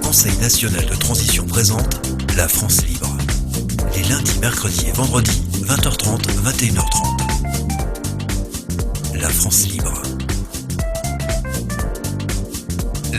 Conseil national de transition présente La France libre. Les lundis, mercredis et vendredis, 20h30, 21h30. La France libre.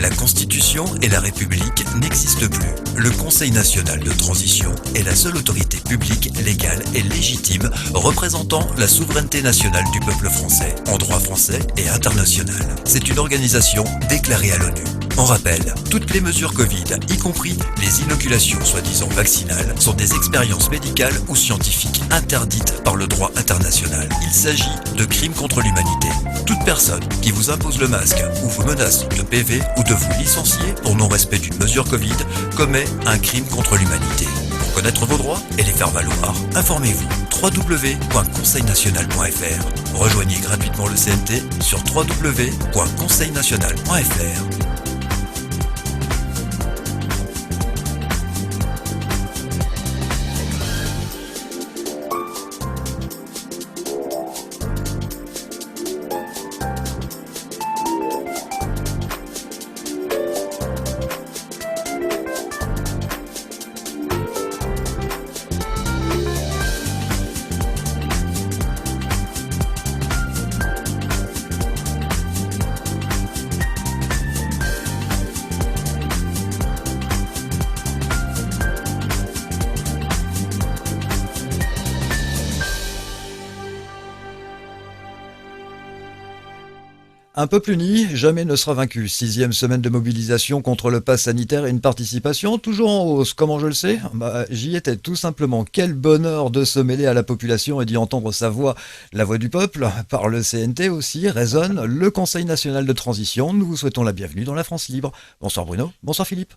La Constitution et la République n'existent plus. Le Conseil national de transition est la seule autorité publique, légale et légitime représentant la souveraineté nationale du peuple français, en droit français et international. C'est une organisation déclarée à l'ONU. On rappelle, toutes les mesures Covid, y compris les inoculations soi-disant vaccinales, sont des expériences médicales ou scientifiques interdites par le droit international. Il s'agit de crimes contre l'humanité. Toute personne qui vous impose le masque ou vous menace de PV ou de vous licencier pour non-respect d'une mesure Covid commet un crime contre l'humanité. Pour connaître vos droits et les faire valoir, informez-vous www.conseilnational.fr. Rejoignez gratuitement le CNT sur www.conseilnational.fr. Un peuple uni, jamais ne sera vaincu. 6e semaine de mobilisation contre le pass sanitaire et une participation toujours en hausse. Comment je le sais ? J'y étais tout simplement. Quel bonheur de se mêler à la population et d'y entendre sa voix. La voix du peuple, par le CNT aussi, résonne le Conseil national de transition. Nous vous souhaitons la bienvenue dans la France libre. Bonsoir Bruno, bonsoir Philippe.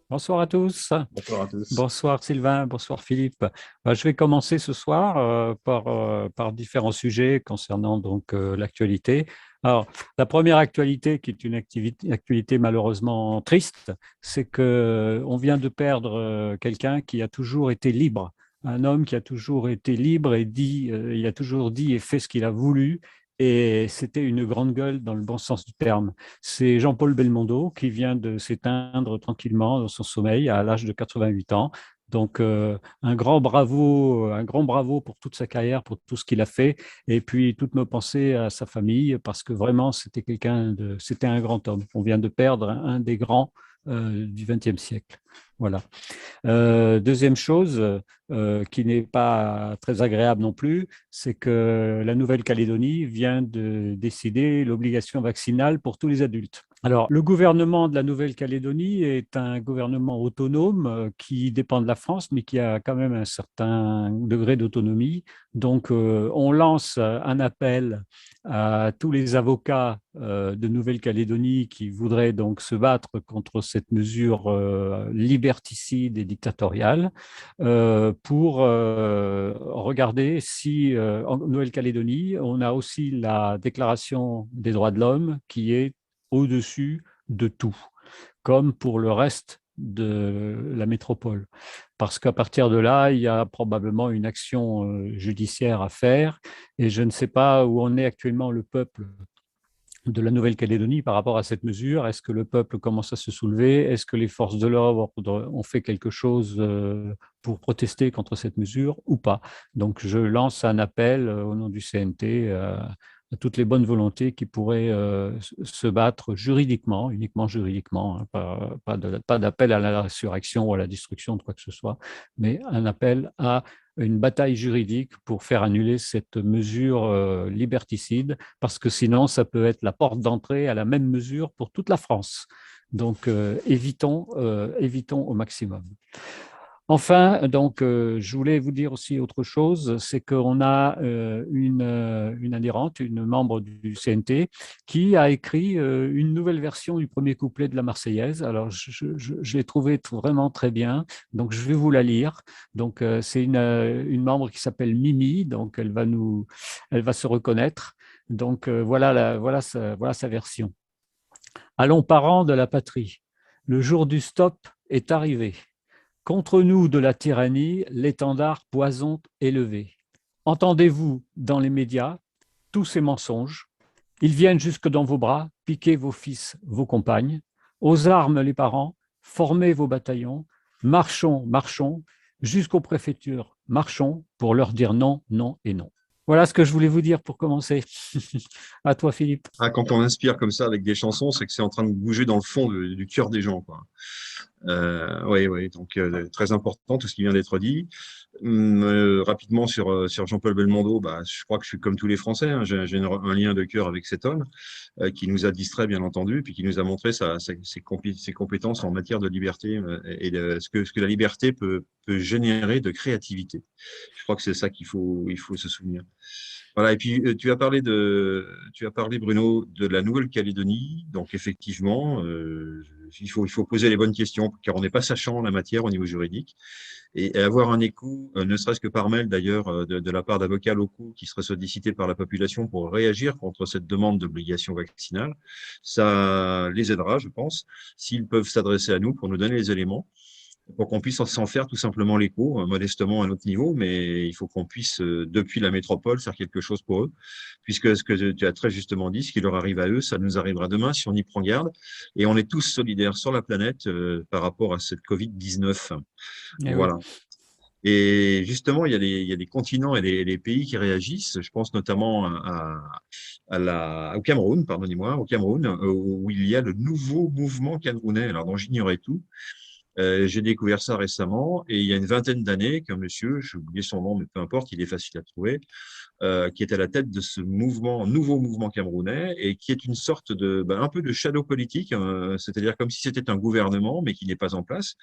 Bonsoir à tous. Bonsoir à tous. Bonsoir Sylvain, bonsoir Philippe. Je vais commencer ce soir par différents sujets concernant donc l'actualité. Alors, la première actualité, qui est une actualité malheureusement triste, c'est qu'on vient de perdre quelqu'un qui a toujours été libre. Un homme qui a toujours été libre et il a toujours dit et fait ce qu'il a voulu. Et c'était une grande gueule dans le bon sens du terme. C'est Jean-Paul Belmondo qui vient de s'éteindre tranquillement dans son sommeil à l'âge de 88 ans. Donc, un grand bravo pour toute sa carrière, pour tout ce qu'il a fait. Et puis, toutes nos pensées à sa famille, parce que vraiment, c'était un grand homme. On vient de perdre un des grands du XXe siècle. Voilà. Deuxième chose qui n'est pas très agréable non plus, c'est que la Nouvelle-Calédonie vient de décider l'obligation vaccinale pour tous les adultes. Alors, le gouvernement de la Nouvelle-Calédonie est un gouvernement autonome qui dépend de la France, mais qui a quand même un certain degré d'autonomie. Donc, on lance un appel à tous les avocats de Nouvelle-Calédonie qui voudraient donc se battre contre cette mesure liberticide et dictatoriale pour regarder si en Nouvelle-Calédonie, on a aussi la Déclaration des droits de l'homme qui est au-dessus de tout, comme pour le reste de la métropole. Parce qu'à partir de là, il y a probablement une action judiciaire à faire et je ne sais pas où en est actuellement le peuple de la Nouvelle-Calédonie par rapport à cette mesure. Est-ce que le peuple commence à se soulever? Est-ce que les forces de l'ordre ont fait quelque chose pour protester contre cette mesure ou pas? Donc, je lance un appel au nom du CNT à toutes les bonnes volontés qui pourraient se battre juridiquement, uniquement juridiquement, hein, pas d'appel à l'insurrection ou à la destruction de quoi que ce soit, mais un appel à une bataille juridique pour faire annuler cette mesure liberticide, parce que sinon, ça peut être la porte d'entrée à la même mesure pour toute la France. Donc, évitons au maximum. Enfin, donc, je voulais vous dire aussi autre chose, c'est qu'on a une adhérente, une membre du CNT, qui a écrit une nouvelle version du premier couplet de la Marseillaise. Alors, je l'ai trouvé vraiment très bien, donc je vais vous la lire. Donc, c'est une membre qui s'appelle Mimi, donc elle va se reconnaître. Donc, voilà sa version. Allons, parents de la patrie, le jour du stop est arrivé. Contre nous de la tyrannie, l'étendard poison élevé. Entendez-vous dans les médias tous ces mensonges. Ils viennent jusque dans vos bras, piquer vos fils, vos compagnes. Aux armes les parents, formez vos bataillons, marchons, marchons, jusqu'aux préfectures, marchons pour leur dire non, non et non. Voilà ce que je voulais vous dire pour commencer. À toi, Philippe. Ah, quand on inspire comme ça avec des chansons, c'est que c'est en train de bouger dans le fond du cœur des gens, quoi. Oui, oui, donc très important tout ce qui vient d'être dit. Rapidement sur Jean-Paul Belmondo, bah, je crois que je suis comme tous les Français, hein, j'ai un lien de cœur avec cet homme qui nous a distrait bien entendu, puis qui nous a montré ses compétences en matière de liberté et ce que la liberté peut générer de créativité. Je crois que c'est ça il faut se souvenir. Voilà, et puis tu as parlé Bruno de la Nouvelle-Calédonie, donc effectivement il faut poser les bonnes questions car on n'est pas sachant en la matière au niveau juridique et avoir un écho, ne serait-ce que par mail d'ailleurs de la part d'avocats locaux qui seraient sollicités par la population pour réagir contre cette demande d'obligation vaccinale, ça les aidera, je pense, s'ils peuvent s'adresser à nous pour nous donner les éléments, pour qu'on puisse s'en faire tout simplement l'écho, modestement à notre niveau, mais il faut qu'on puisse, depuis la métropole, faire quelque chose pour eux, puisque ce que tu as très justement dit, ce qui leur arrive à eux, ça nous arrivera demain si on y prend garde, et on est tous solidaires sur la planète par rapport à cette Covid-19. Voilà. Oui. Et justement, il y a des continents et des pays qui réagissent. Je pense notamment au Cameroun, pardonnez-moi, au Cameroun, où il y a le nouveau mouvement camerounais, alors dont j'ignorais tout. J'ai découvert ça récemment et il y a une vingtaine d'années qu'un monsieur, j'ai oublié son nom, mais peu importe, il est facile à trouver, qui est à la tête de ce nouveau mouvement camerounais et qui est une sorte un peu de shadow politique, c'est-à-dire comme si c'était un gouvernement mais qui n'est pas en place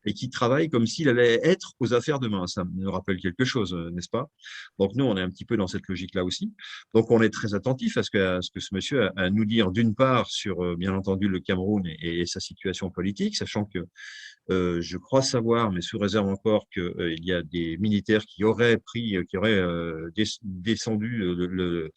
et qui travaille comme s'il allait être aux affaires demain. Ça me rappelle quelque chose, n'est-ce pas? Donc nous, on est un petit peu dans cette logique-là aussi. Donc on est très attentif à ce que ce monsieur a à nous dire d'une part sur, bien entendu, le Cameroun et sa situation politique, sachant que je crois savoir, mais sous réserve encore, qu'il y a des militaires qui auraient descendu le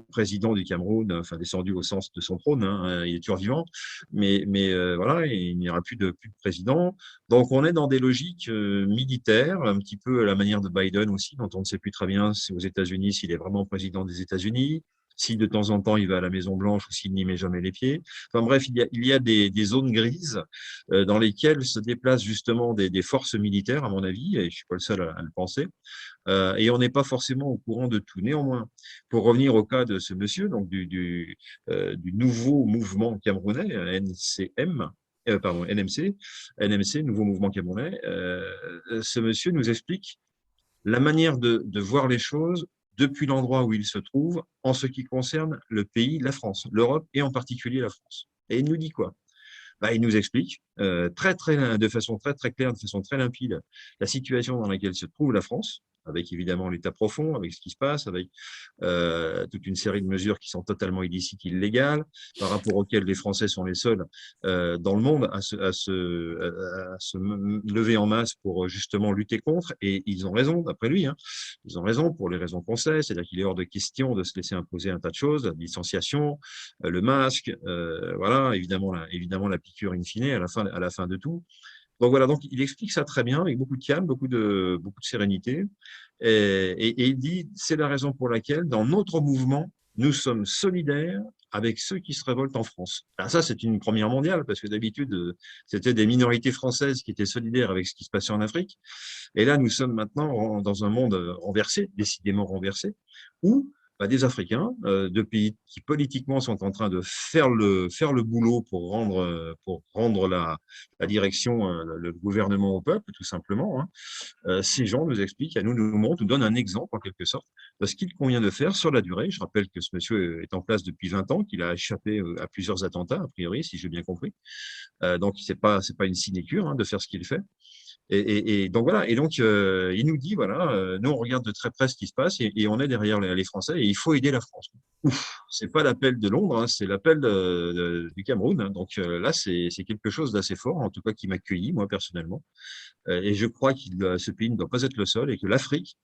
président du Cameroun, enfin descendu au sens de son trône, hein, il est toujours vivant, mais voilà, il n'y aura plus de président. Donc on est dans des logiques militaires, un petit peu à la manière de Biden aussi, dont on ne sait plus très bien si aux États-Unis s'il est vraiment président des États-Unis, si de temps en temps il va à la Maison Blanche ou s'il n'y met jamais les pieds. Enfin bref, il y a des zones grises dans lesquelles se déplacent justement des forces militaires, à mon avis, et je ne suis pas le seul à le penser, et on n'est pas forcément au courant de tout. Néanmoins, pour revenir au cas de ce monsieur, donc du nouveau mouvement camerounais, NMC, nouveau mouvement camerounais, ce monsieur nous explique la manière de voir les choses depuis l'endroit où il se trouve en ce qui concerne le pays, la France, l'Europe et en particulier la France. Et il nous dit quoi? Il nous explique de façon très, très claire, de façon très limpide, la situation dans laquelle se trouve la France, avec évidemment l'état profond, avec ce qui se passe, avec toute une série de mesures qui sont totalement illicites, illégales, par rapport auxquelles les Français sont les seuls dans le monde à se lever en masse pour justement lutter contre, et ils ont raison, d'après lui, hein. Ils ont raison pour les raisons qu'on sait, c'est-à-dire qu'il est hors de question de se laisser imposer un tas de choses, la distanciation, le masque, voilà, évidemment la piqûre in fine à la fin de tout. Donc voilà, donc il explique ça très bien, avec beaucoup de calme, beaucoup de sérénité. Et il dit, c'est la raison pour laquelle, dans notre mouvement, nous sommes solidaires avec ceux qui se révoltent en France. Alors ça, c'est une première mondiale, parce que d'habitude, c'était des minorités françaises qui étaient solidaires avec ce qui se passait en Afrique. Et là, nous sommes maintenant dans un monde renversé, décidément renversé, où des Africains, de pays qui politiquement sont en train de faire le boulot pour rendre la direction, le gouvernement au peuple, tout simplement, hein. Ces gens nous expliquent, nous montrent, nous donnent un exemple en quelque sorte de ce qu'il convient de faire sur la durée. Je rappelle que ce monsieur est en place depuis 20 ans, qu'il a échappé à plusieurs attentats, a priori, si j'ai bien compris. Donc, c'est pas une sinécure, hein, de faire ce qu'il fait. Et donc voilà, et donc il nous dit voilà, nous on regarde de très près ce qui se passe et on est derrière les Français et il faut aider la France. Ouf, c'est pas l'appel de Londres, hein, c'est l'appel du Cameroun. Hein. Donc là c'est quelque chose d'assez fort, en tout cas qui m'accueillit moi personnellement. Et je crois que ce pays ne doit pas être le seul et que l'Afrique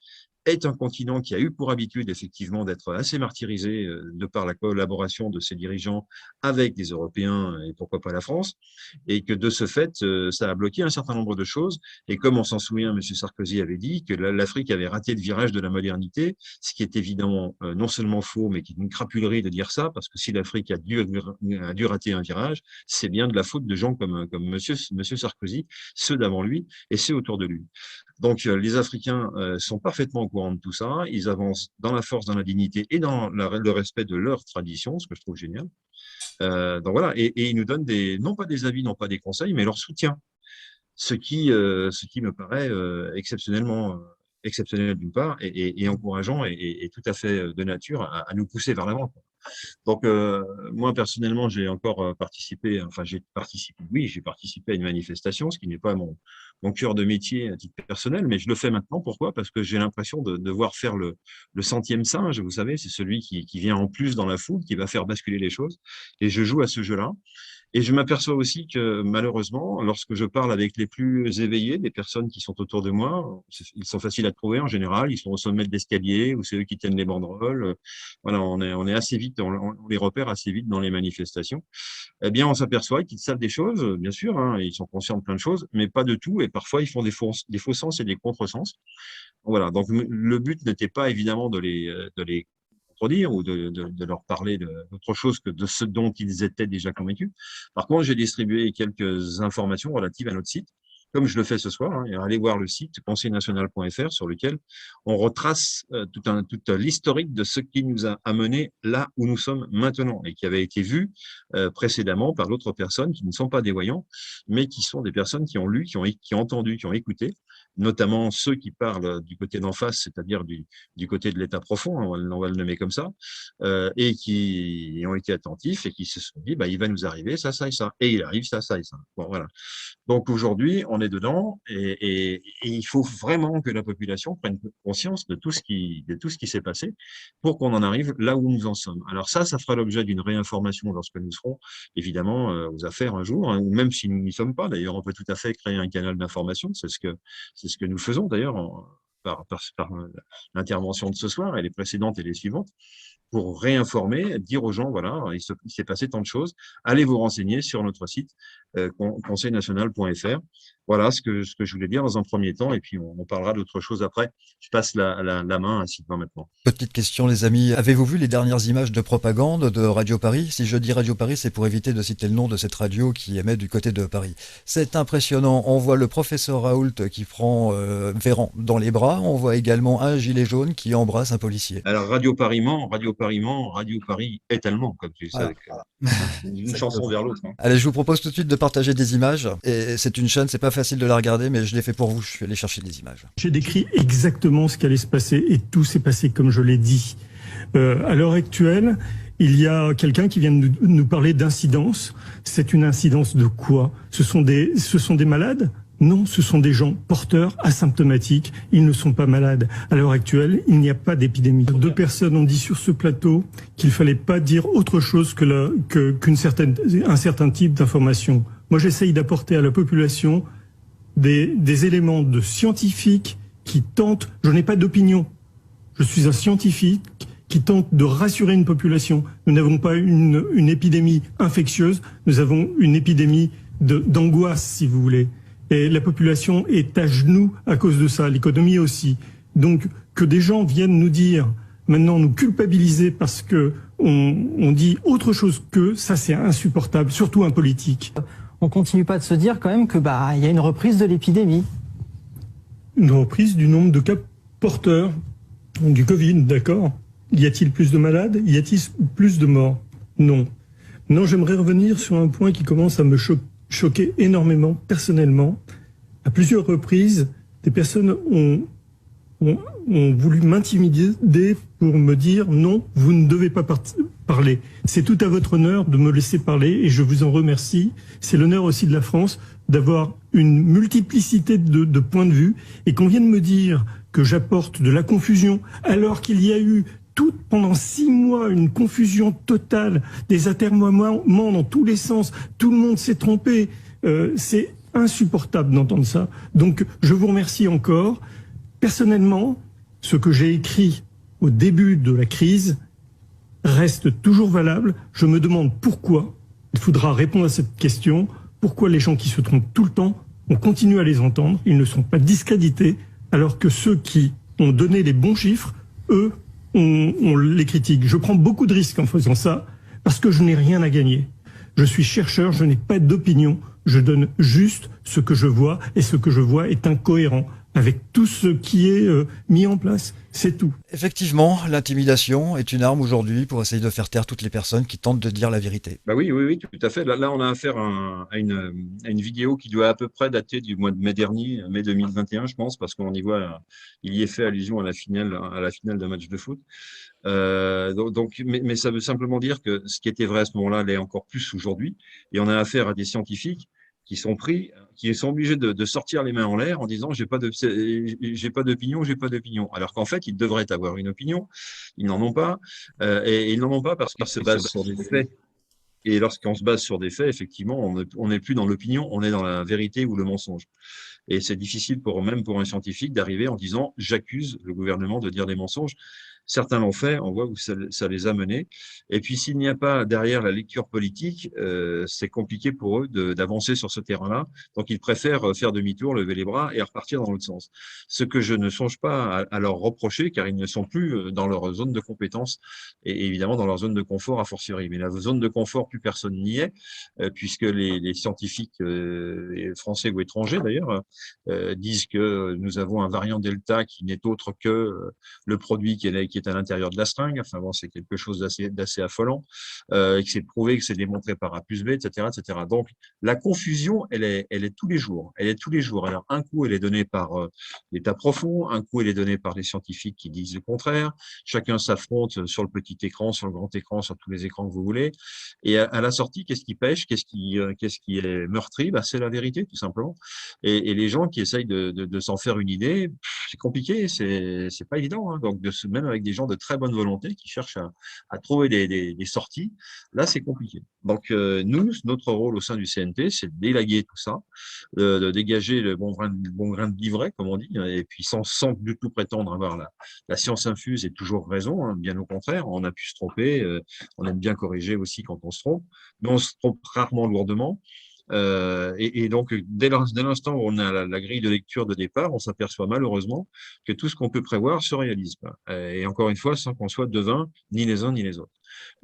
est un continent qui a eu pour habitude effectivement d'être assez martyrisé de par la collaboration de ses dirigeants avec les Européens et pourquoi pas la France, et que de ce fait, ça a bloqué un certain nombre de choses. Et comme on s'en souvient, M. Sarkozy avait dit que l'Afrique avait raté le virage de la modernité, ce qui est évidemment non seulement faux, mais qui est une crapulerie de dire ça, parce que si l'Afrique a dû rater un virage, c'est bien de la faute de gens comme Monsieur Sarkozy, ceux d'avant lui et ceux autour de lui. Donc, les Africains sont parfaitement au courant de tout ça. Ils avancent dans la force, dans la dignité et dans le respect de leurs traditions, ce que je trouve génial. Donc voilà, et ils nous donnent non pas des avis, non pas des conseils, mais leur soutien. Ce qui me paraît exceptionnel d'une part et encourageant et tout à fait de nature à nous pousser vers l'avant. Donc, moi, personnellement, j'ai encore participé, j'ai participé à une manifestation, ce qui n'est pas mon cœur de métier à titre personnel, mais je le fais maintenant. Pourquoi? Parce que j'ai l'impression de devoir faire le centième singe, vous savez, c'est celui qui vient en plus dans la foule, qui va faire basculer les choses. Et je joue à ce jeu-là. Et je m'aperçois aussi que malheureusement, lorsque je parle avec les plus éveillés, des personnes qui sont autour de moi, ils sont faciles à trouver en général, ils sont au sommet de l'escalier ou c'est eux qui tiennent les banderoles. Voilà, on est assez vite, on les repère assez vite dans les manifestations. Eh bien, on s'aperçoit qu'ils savent des choses, bien sûr, hein, ils sont conscients de plein de choses, mais pas de tout. Et parfois, ils font des faux sens et des contresens. Voilà. Donc, le but n'était pas évidemment de les contredire ou de leur parler d'autre chose que de ce dont ils étaient déjà convaincus. Par contre, j'ai distribué quelques informations relatives à notre site, comme je le fais ce soir. Hein, et allez voir le site conseilnational.fr sur lequel on retrace toute l'historique de ce qui nous a amené là où nous sommes maintenant et qui avait été vu précédemment par d'autres personnes qui ne sont pas des voyants, mais qui sont des personnes qui ont lu, qui ont entendu, qui ont écouté, notamment ceux qui parlent du côté d'en face, c'est-à-dire du côté de l'état profond, hein, on va le nommer comme ça, et qui ont été attentifs et qui se sont dit, il va nous arriver ça, ça et ça. Et il arrive ça, ça et ça. Bon, voilà. Donc aujourd'hui, on est dedans et il faut vraiment que la population prenne conscience de tout ce qui s'est passé pour qu'on en arrive là où nous en sommes. Alors ça fera l'objet d'une réinformation lorsque nous serons évidemment aux affaires un jour, hein, ou même si nous n'y sommes pas. D'ailleurs, on peut tout à fait créer un canal d'information. C'est ce que nous faisons d'ailleurs par l'intervention de ce soir et les précédentes et les suivantes, pour réinformer, dire aux gens, voilà, il s'est passé tant de choses, allez vous renseigner sur notre site conseilnational.fr. Voilà ce que je voulais dire dans un premier temps, et puis on parlera d'autre chose après. Je passe la main à Sylvain maintenant. Petite question les amis, avez-vous vu les dernières images de propagande de Radio Paris? Si je dis Radio Paris, c'est pour éviter de citer le nom de cette radio qui émet du côté de Paris. C'est impressionnant, on voit le professeur Raoult qui prend Véran dans les bras, on voit également un gilet jaune qui embrasse un policier. Alors Radio Paris ment, Radio Paris est allemand, comme tu sais, avec une chanson vers l'autre. Hein. Allez, je vous propose tout de suite de partager des images, et c'est une chaîne, c'est pas facile de la regarder, mais je l'ai fait pour vous, je suis allé chercher des images. J'ai décrit exactement ce qui allait se passer, et tout s'est passé comme je l'ai dit. À l'heure actuelle, il y a quelqu'un qui vient de nous parler d'incidence. C'est une incidence de quoi? Ce sont des malades? Non, ce sont des gens porteurs, asymptomatiques. Ils ne sont pas malades. À l'heure actuelle, il n'y a pas d'épidémie. 2 personnes ont dit sur ce plateau qu'il fallait pas dire autre chose qu'un certain type d'information. Moi, j'essaye d'apporter à la population des éléments de scientifiques qui tentent. Je n'ai pas d'opinion. Je suis un scientifique qui tente de rassurer une population. Nous n'avons pas une épidémie infectieuse. Nous avons une épidémie d'angoisse, si vous voulez. Et la population est à genoux à cause de ça, l'économie aussi. Donc, que des gens viennent nous dire, maintenant nous culpabiliser parce que on dit autre chose qu'eux, ça c'est insupportable, surtout un politique. On continue pas de se dire quand même que y a une reprise de l'épidémie. Une reprise du nombre de cas porteurs du Covid, d'accord. Y a-t-il plus de malades? Y a-t-il plus de morts? Non. Non, j'aimerais revenir sur un point qui commence à me choqué énormément, personnellement. À plusieurs reprises, des personnes ont voulu m'intimider pour me dire non, vous ne devez pas parler. C'est tout à votre honneur de me laisser parler et je vous en remercie. C'est l'honneur aussi de la France d'avoir une multiplicité de points de vue et qu'on vienne me dire que j'apporte de la confusion alors qu'il y a eu pendant 6 mois, une confusion totale, des atermoiements dans tous les sens, tout le monde s'est trompé. C'est insupportable d'entendre ça. Donc, je vous remercie encore. Personnellement, Ce que j'ai écrit au début de la crise reste toujours valable. Je me demande pourquoi, il faudra répondre à cette question, pourquoi les gens qui se trompent tout le temps, on continue à les entendre, ils ne sont pas discrédités, alors que ceux qui ont donné les bons chiffres, eux, on les critique. Je prends beaucoup de risques en faisant ça, parce que je n'ai rien à gagner. Je suis chercheur, je n'ai pas d'opinion, je donne juste ce que je vois, et ce que je vois est incohérent avec tout ce qui est mis en place, c'est tout. Effectivement, l'intimidation est une arme aujourd'hui pour essayer de faire taire toutes les personnes qui tentent de dire la vérité. Bah oui, tout à fait. Là, on a affaire à une vidéo qui doit à peu près dater du mois de mai dernier, mai 2021, je pense, parce qu'on y voit, il y est fait allusion à la finale d'un match de foot. Mais ça veut simplement dire que ce qui était vrai à ce moment-là l'est encore plus aujourd'hui. Et on a affaire à des scientifiques qui sont obligés de sortir les mains en l'air en disant j'ai pas d'opinion. Alors qu'en fait, ils devraient avoir une opinion. Ils n'en ont pas. Et ils n'en ont pas parce qu'ils se basent sur des faits. Et lorsqu'on se base sur des faits, effectivement, on n'est plus dans l'opinion, on est dans la vérité ou le mensonge. Et c'est difficile même pour un scientifique d'arriver en disant j'accuse le gouvernement de dire des mensonges. Certains l'ont fait, on voit où ça les a menés. Et puis s'il n'y a pas derrière la lecture politique, c'est compliqué pour eux d'avancer sur ce terrain-là. Donc ils préfèrent faire demi-tour, lever les bras et repartir dans l'autre sens. Ce que je ne songe pas à leur reprocher, car ils ne sont plus dans leur zone de compétence et évidemment dans leur zone de confort a fortiori. Mais la zone de confort, plus personne n'y est, puisque les scientifiques français ou étrangers d'ailleurs disent que nous avons un variant Delta qui n'est autre que le produit qui est à l'intérieur de la seringue. Enfin bon, c'est quelque chose d'assez affolant, et que c'est prouvé, que c'est démontré par A plus B, etc., etc. Donc la confusion, elle est tous les jours. Elle est tous les jours. Alors un coup, elle est donnée par l'État profond, un coup, elle est donnée par les scientifiques qui disent le contraire. Chacun s'affronte sur le petit écran, sur le grand écran, sur tous les écrans que vous voulez. Et à la sortie, qu'est-ce qui pêche, qu'est-ce qui est meurtri? C'est la vérité, tout simplement. Et les gens qui essayent de s'en faire une idée, c'est compliqué, c'est pas évident. Hein. Donc même avec des gens de très bonne volonté qui cherchent à trouver des sorties, là c'est compliqué. Donc notre rôle au sein du CNT, c'est de délaguer tout ça, de dégager le bon grain de livret, comme on dit, et puis sans du tout prétendre avoir la science infuse et toujours raison, hein, bien au contraire, on a pu se tromper, on aime bien corriger aussi quand on se trompe, mais on se trompe rarement lourdement. Et donc, dès l'instant où on a la grille de lecture de départ, on s'aperçoit malheureusement que tout ce qu'on peut prévoir se réalise pas. Et encore une fois, sans qu'on soit devin, ni les uns ni les autres.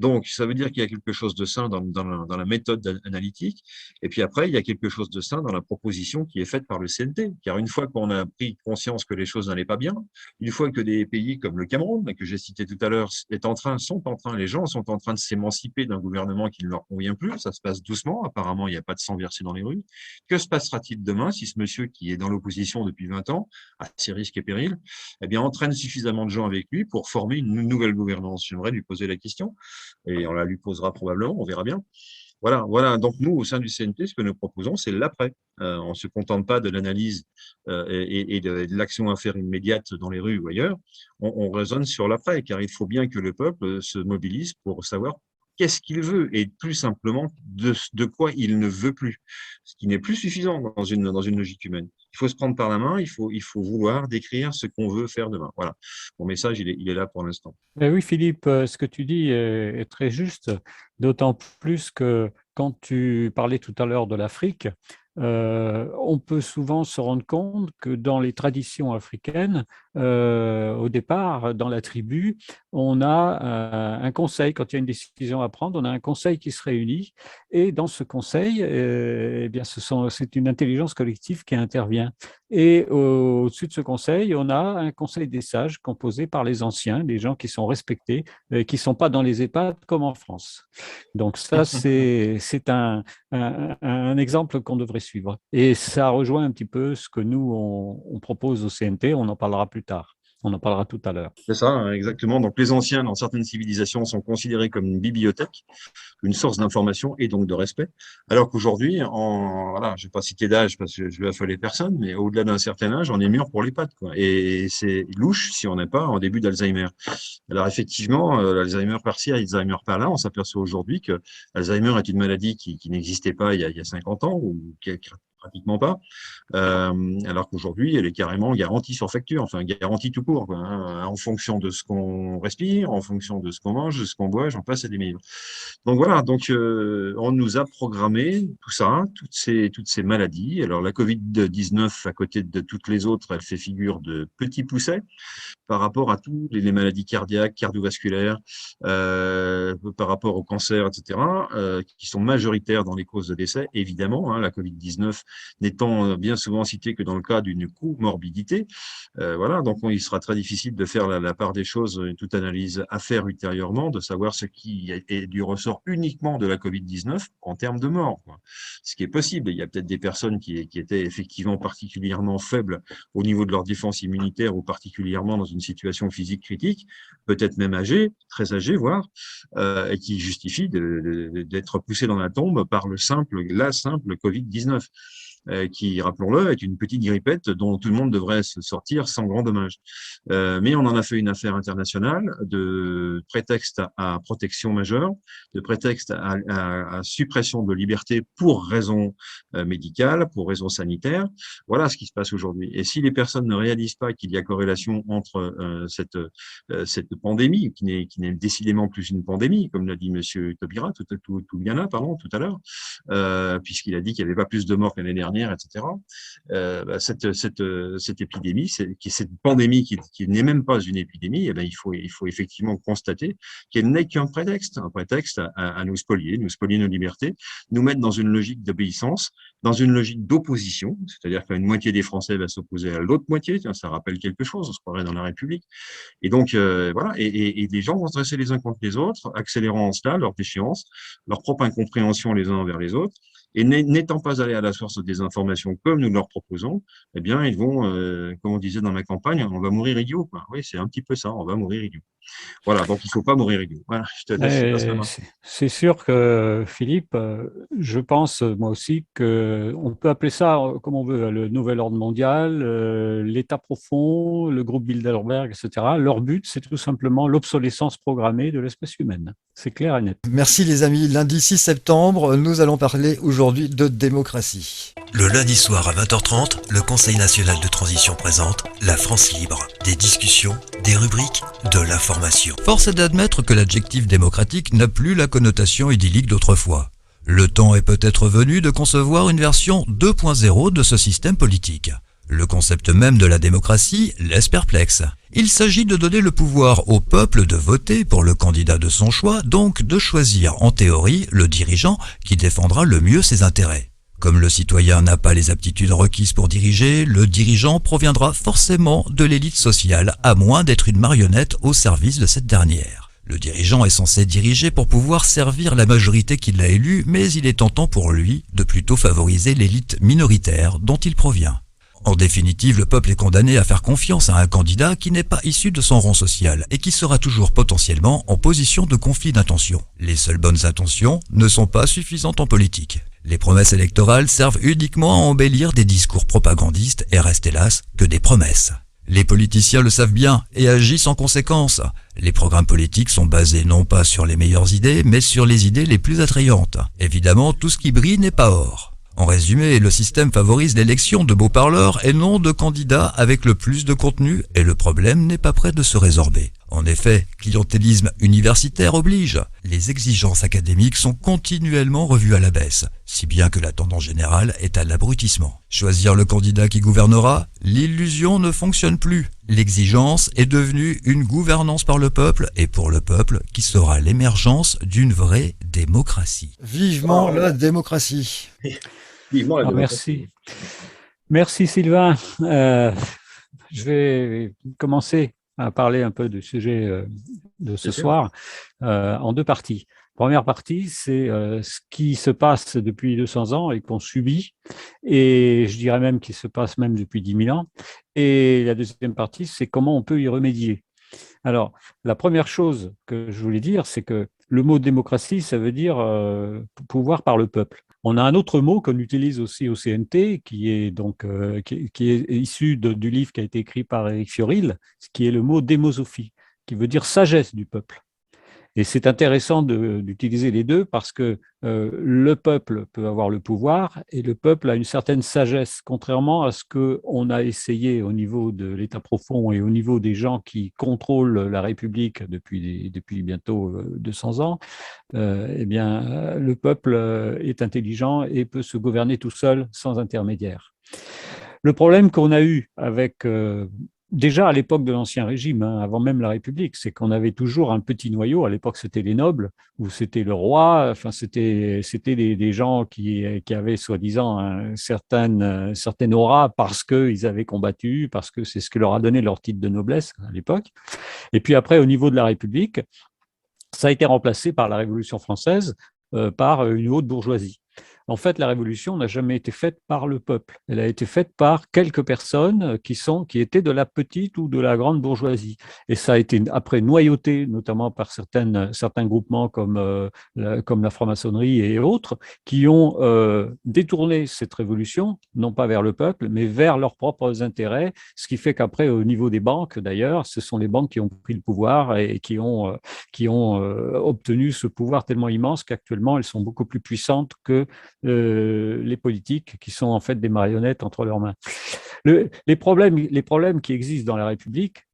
Donc, ça veut dire qu'il y a quelque chose de sain dans la méthode analytique. Et puis après, il y a quelque chose de sain dans la proposition qui est faite par le CNT. Car une fois qu'on a pris conscience que les choses n'allaient pas bien, une fois que des pays comme le Cameroun, que j'ai cité tout à l'heure, les gens sont en train de s'émanciper d'un gouvernement qui ne leur convient plus. Ça se passe doucement. Apparemment, il n'y a pas de sang versé dans les rues. Que se passera-t-il demain si ce monsieur qui est dans l'opposition depuis 20 ans, à ses risques et périls, eh bien, entraîne suffisamment de gens avec lui pour former une nouvelle gouvernance? J'aimerais lui poser la question. Et on la lui posera probablement, on verra bien. Voilà. Donc nous, au sein du CNT, ce que nous proposons, c'est l'après. On ne se contente pas de l'analyse et de l'action à faire immédiate dans les rues ou ailleurs. On raisonne sur l'après, car il faut bien que le peuple se mobilise pour savoir qu'est-ce qu'il veut et plus simplement de quoi il ne veut plus. Ce qui n'est plus suffisant dans une logique humaine. Il faut se prendre par la main, il faut vouloir décrire ce qu'on veut faire demain. Voilà. Mon message, il est là pour l'instant. Oui, Philippe, ce que tu dis est très juste, d'autant plus que quand tu parlais tout à l'heure de l'Afrique, on peut souvent se rendre compte que dans les traditions africaines, au départ, dans la tribu, on a un conseil. Quand il y a une décision à prendre, on a un conseil qui se réunit. Et dans ce conseil, eh bien, c'est une intelligence collective qui intervient. Et au-dessus de ce conseil, on a un conseil des sages composé par les anciens, des gens qui sont respectés, qui ne sont pas dans les EHPAD comme en France. Donc ça, c'est un exemple qu'on devrait suivre. Et ça rejoint un petit peu ce que nous, on propose au CNT. On en parlera plus tard. On en parlera tout à l'heure. C'est ça, hein, exactement. Donc, les anciens, dans certaines civilisations, sont considérés comme une bibliothèque, une source d'information et donc de respect. Alors qu'aujourd'hui, voilà, je ne vais pas citer d'âge parce que je vais affoler personne, mais au-delà d'un certain âge, on est mûr pour les pattes, quoi. Et c'est louche si on n'est pas en début d'Alzheimer. Alors, effectivement, l'Alzheimer par-ci, Alzheimer par-là, on s'aperçoit aujourd'hui que Alzheimer est une maladie qui n'existait pas il y a 50 ans ou pratiquement pas. Alors qu'aujourd'hui, elle est carrément garantie sur facture, enfin garantie tout court, quoi, hein, en fonction de ce qu'on respire, en fonction de ce qu'on mange, de ce qu'on boit, j'en passe et des meilleurs. Donc voilà, on nous a programmé tout ça, toutes ces maladies. Alors la Covid-19, à côté de toutes les autres, elle fait figure de petit pousset par rapport à toutes les maladies cardiaques, cardiovasculaires, par rapport au cancer, etc., qui sont majoritaires dans les causes de décès, évidemment, hein, la Covid-19 n'étant bien souvent citée que dans le cas d'une comorbidité. Voilà, donc il sera très difficile de faire la part des choses, toute analyse à faire ultérieurement, de savoir ce qui est du ressort uniquement de la Covid-19 en termes de mort, quoi. Ce qui est possible. Il y a peut-être des personnes qui étaient effectivement particulièrement faibles au niveau de leur défense immunitaire ou particulièrement dans une situation physique critique, peut-être même âgées, très âgées, voire, et qui justifient d'être poussées dans la tombe par la simple Covid-19. Qui, rappelons-le, est une petite grippette dont tout le monde devrait se sortir sans grand dommage. Mais on en a fait une affaire internationale de prétexte à protection majeure, de prétexte à suppression de liberté pour raison médicale, pour raison sanitaire. Voilà ce qui se passe aujourd'hui. Et si les personnes ne réalisent pas qu'il y a corrélation entre cette pandémie, qui n'est décidément plus une pandémie, comme l'a dit Monsieur Taubira, tout à l'heure, puisqu'il a dit qu'il n'y avait pas plus de morts que l'année dernière, etc. Cette épidémie, cette pandémie qui n'est même pas une épidémie, eh bien, il faut effectivement constater qu'elle n'est qu'un prétexte, à nous spolier nos libertés, nous mettre dans une logique d'obéissance, dans une logique d'opposition, c'est-à-dire qu'une moitié des Français va s'opposer à l'autre moitié. Tiens, ça rappelle quelque chose, on se croirait dans la République. Et donc, voilà, et les gens vont se dresser les uns contre les autres, accélérant en cela leur déchéance, leur propre incompréhension les uns envers les autres. Et n'étant pas allés à la source des informations comme nous leur proposons, eh bien, ils vont, comme on disait dans ma campagne, on va mourir idiot, quoi. Oui, c'est un petit peu ça, on va mourir idiot. Voilà, donc il ne faut pas mourir idiot. Voilà, je te laisse la main. C'est sûr que, Philippe, je pense, moi aussi, qu'on peut appeler ça comme on veut, le nouvel ordre mondial, l'État profond, le groupe Bilderberg, etc. Leur but, c'est tout simplement l'obsolescence programmée de l'espèce humaine. C'est clair et net. Merci les amis. Lundi 6 septembre, nous allons parler aujourd'hui de démocratie. Le lundi soir à 20h30, le Conseil national de transition présente La France libre. Des discussions, des rubriques, de l'information. Force est d'admettre que l'adjectif démocratique n'a plus la connotation idyllique d'autrefois. Le temps est peut-être venu de concevoir une version 2.0 de ce système politique. Le concept même de la démocratie laisse perplexe. Il s'agit de donner le pouvoir au peuple de voter pour le candidat de son choix, donc de choisir en théorie le dirigeant qui défendra le mieux ses intérêts. Comme le citoyen n'a pas les aptitudes requises pour diriger, le dirigeant proviendra forcément de l'élite sociale, à moins d'être une marionnette au service de cette dernière. Le dirigeant est censé diriger pour pouvoir servir la majorité qui l'a élu, mais il est tentant pour lui de plutôt favoriser l'élite minoritaire dont il provient. En définitive, le peuple est condamné à faire confiance à un candidat qui n'est pas issu de son rang social et qui sera toujours potentiellement en position de conflit d'intention. Les seules bonnes intentions ne sont pas suffisantes en politique. Les promesses électorales servent uniquement à embellir des discours propagandistes et restent hélas que des promesses. Les politiciens le savent bien et agissent en conséquence. Les programmes politiques sont basés non pas sur les meilleures idées, mais sur les idées les plus attrayantes. Évidemment, tout ce qui brille n'est pas or. En résumé, le système favorise l'élection de beaux parleurs et non de candidats avec le plus de contenu et le problème n'est pas près de se résorber. En effet, clientélisme universitaire oblige. Les exigences académiques sont continuellement revues à la baisse, si bien que la tendance générale est à l'abrutissement. Choisir le candidat qui gouvernera, l'illusion ne fonctionne plus. L'exigence est devenue une gouvernance par le peuple et pour le peuple qui sera l'émergence d'une vraie démocratie. Vivement la démocratie. Vivement la démocratie. Merci Sylvain. Je vais commencer à parler un peu du sujet de ce soir en deux parties. Première partie, c'est ce qui se passe depuis 200 ans et qu'on subit, et je dirais même qu'il se passe même depuis 10 000 ans. Et la deuxième partie, c'est comment on peut y remédier. Alors, la première chose que je voulais dire, c'est que le mot démocratie, ça veut dire pouvoir par le peuple. On a un autre mot qu'on utilise aussi au CNT, qui est donc qui est issu du livre qui a été écrit par Éric Fiorilde, qui est le mot démosophie, qui veut dire sagesse du peuple. Et c'est intéressant d'utiliser les deux parce que le peuple peut avoir le pouvoir et le peuple a une certaine sagesse, contrairement à ce qu'on a essayé au niveau de l'État profond et au niveau des gens qui contrôlent la République depuis bientôt 200 ans. Eh bien, le peuple est intelligent et peut se gouverner tout seul sans intermédiaire. Le problème qu'on a eu avec déjà à l'époque de l'Ancien Régime, hein, avant même la République, c'est qu'on avait toujours un petit noyau. À l'époque, c'était les nobles, ou c'était le roi. Enfin, c'était des gens qui avaient soi-disant une certaine aura parce qu'ils avaient combattu, parce que c'est ce qui leur a donné leur titre de noblesse à l'époque. Et puis après, au niveau de la République, ça a été remplacé par la Révolution française, par une haute bourgeoisie. En fait, la révolution n'a jamais été faite par le peuple. Elle a été faite par quelques personnes qui étaient de la petite ou de la grande bourgeoisie. Et ça a été après noyauté, notamment par certains groupements comme la franc-maçonnerie et autres, qui ont détourné cette révolution, non pas vers le peuple, mais vers leurs propres intérêts. Ce qui fait qu'après, au niveau des banques, d'ailleurs, ce sont les banques qui ont pris le pouvoir et qui ont obtenu ce pouvoir tellement immense qu'actuellement, elles sont beaucoup plus puissantes que les politiques qui sont en fait des marionnettes entre leurs mains. Les problèmes qui existent dans la République,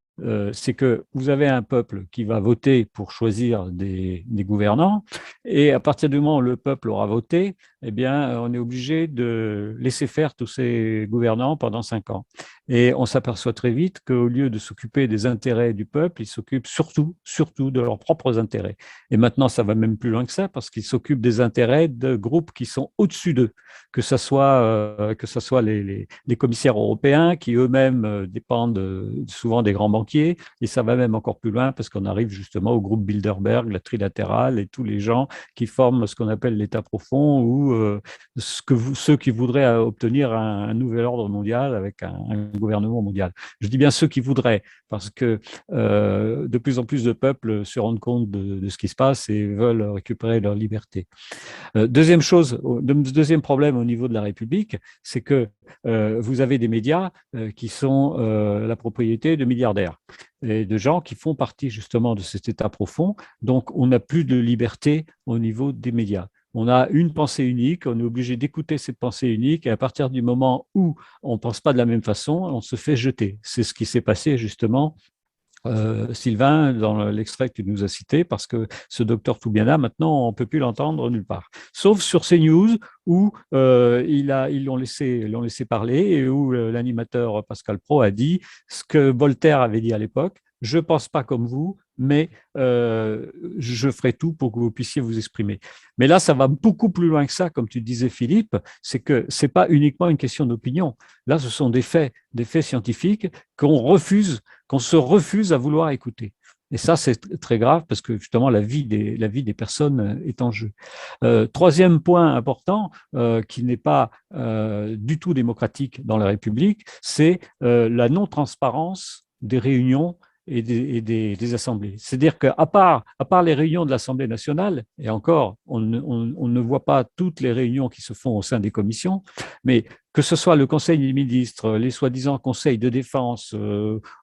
c'est que vous avez un peuple qui va voter pour choisir des gouvernants et à partir du moment où le peuple aura voté, eh bien, on est obligé de laisser faire tous ces gouvernants pendant 5 ans. Et on s'aperçoit très vite qu'au lieu de s'occuper des intérêts du peuple, ils s'occupent surtout de leurs propres intérêts. Et maintenant, ça va même plus loin que ça, parce qu'ils s'occupent des intérêts de groupes qui sont au-dessus d'eux, que ce soit les commissaires européens, qui eux-mêmes dépendent souvent des grands banquiers, et ça va même encore plus loin, parce qu'on arrive justement au groupe Bilderberg, la trilatérale, et tous les gens qui forment ce qu'on appelle l'État profond, ou ceux qui voudraient obtenir un nouvel ordre mondial avec un gouvernement mondial. Je dis bien ceux qui voudraient, parce que de plus en plus de peuples se rendent compte de ce qui se passe et veulent récupérer leur liberté. Deuxième problème au niveau de la République, c'est que vous avez des médias qui sont la propriété de milliardaires et de gens qui font partie justement de cet état profond. Donc, on n'a plus de liberté au niveau des médias. On a une pensée unique, on est obligé d'écouter cette pensée unique et à partir du moment où on ne pense pas de la même façon, on se fait jeter. C'est ce qui s'est passé justement Sylvain, dans l'extrait que tu nous as cité, parce que ce docteur Toubiana, maintenant, on ne peut plus l'entendre nulle part. Sauf sur CNews, où ils l'ont laissé parler et où l'animateur Pascal Praud a dit ce que Voltaire avait dit à l'époque: je ne pense pas comme vous, mais je ferai tout pour que vous puissiez vous exprimer. Mais là, ça va beaucoup plus loin que ça, comme tu disais, Philippe, c'est que ce n'est pas uniquement une question d'opinion. Là, ce sont des faits scientifiques qu'on se refuse à vouloir écouter. Et ça, c'est très grave parce que justement, la vie des personnes est en jeu. Troisième point important, qui n'est pas du tout démocratique dans la République, c'est la non-transparence des réunions et des assemblées. C'est-à-dire qu'à part les réunions de l'Assemblée nationale, et encore, on ne voit pas toutes les réunions qui se font au sein des commissions, mais que ce soit le Conseil des ministres, les soi-disant conseils de défense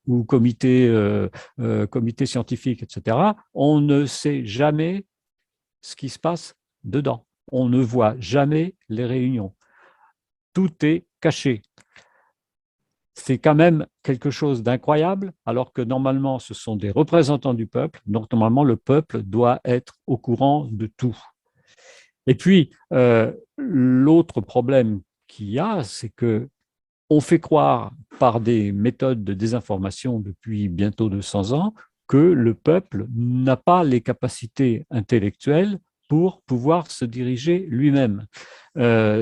ou comités scientifiques, etc., on ne sait jamais ce qui se passe dedans. On ne voit jamais les réunions. Tout est caché. C'est quand même quelque chose d'incroyable, alors que normalement, ce sont des représentants du peuple, donc normalement, le peuple doit être au courant de tout. Et puis, l'autre problème qu'il y a, c'est qu'on fait croire par des méthodes de désinformation depuis bientôt 200 ans que le peuple n'a pas les capacités intellectuelles pour pouvoir se diriger lui-même.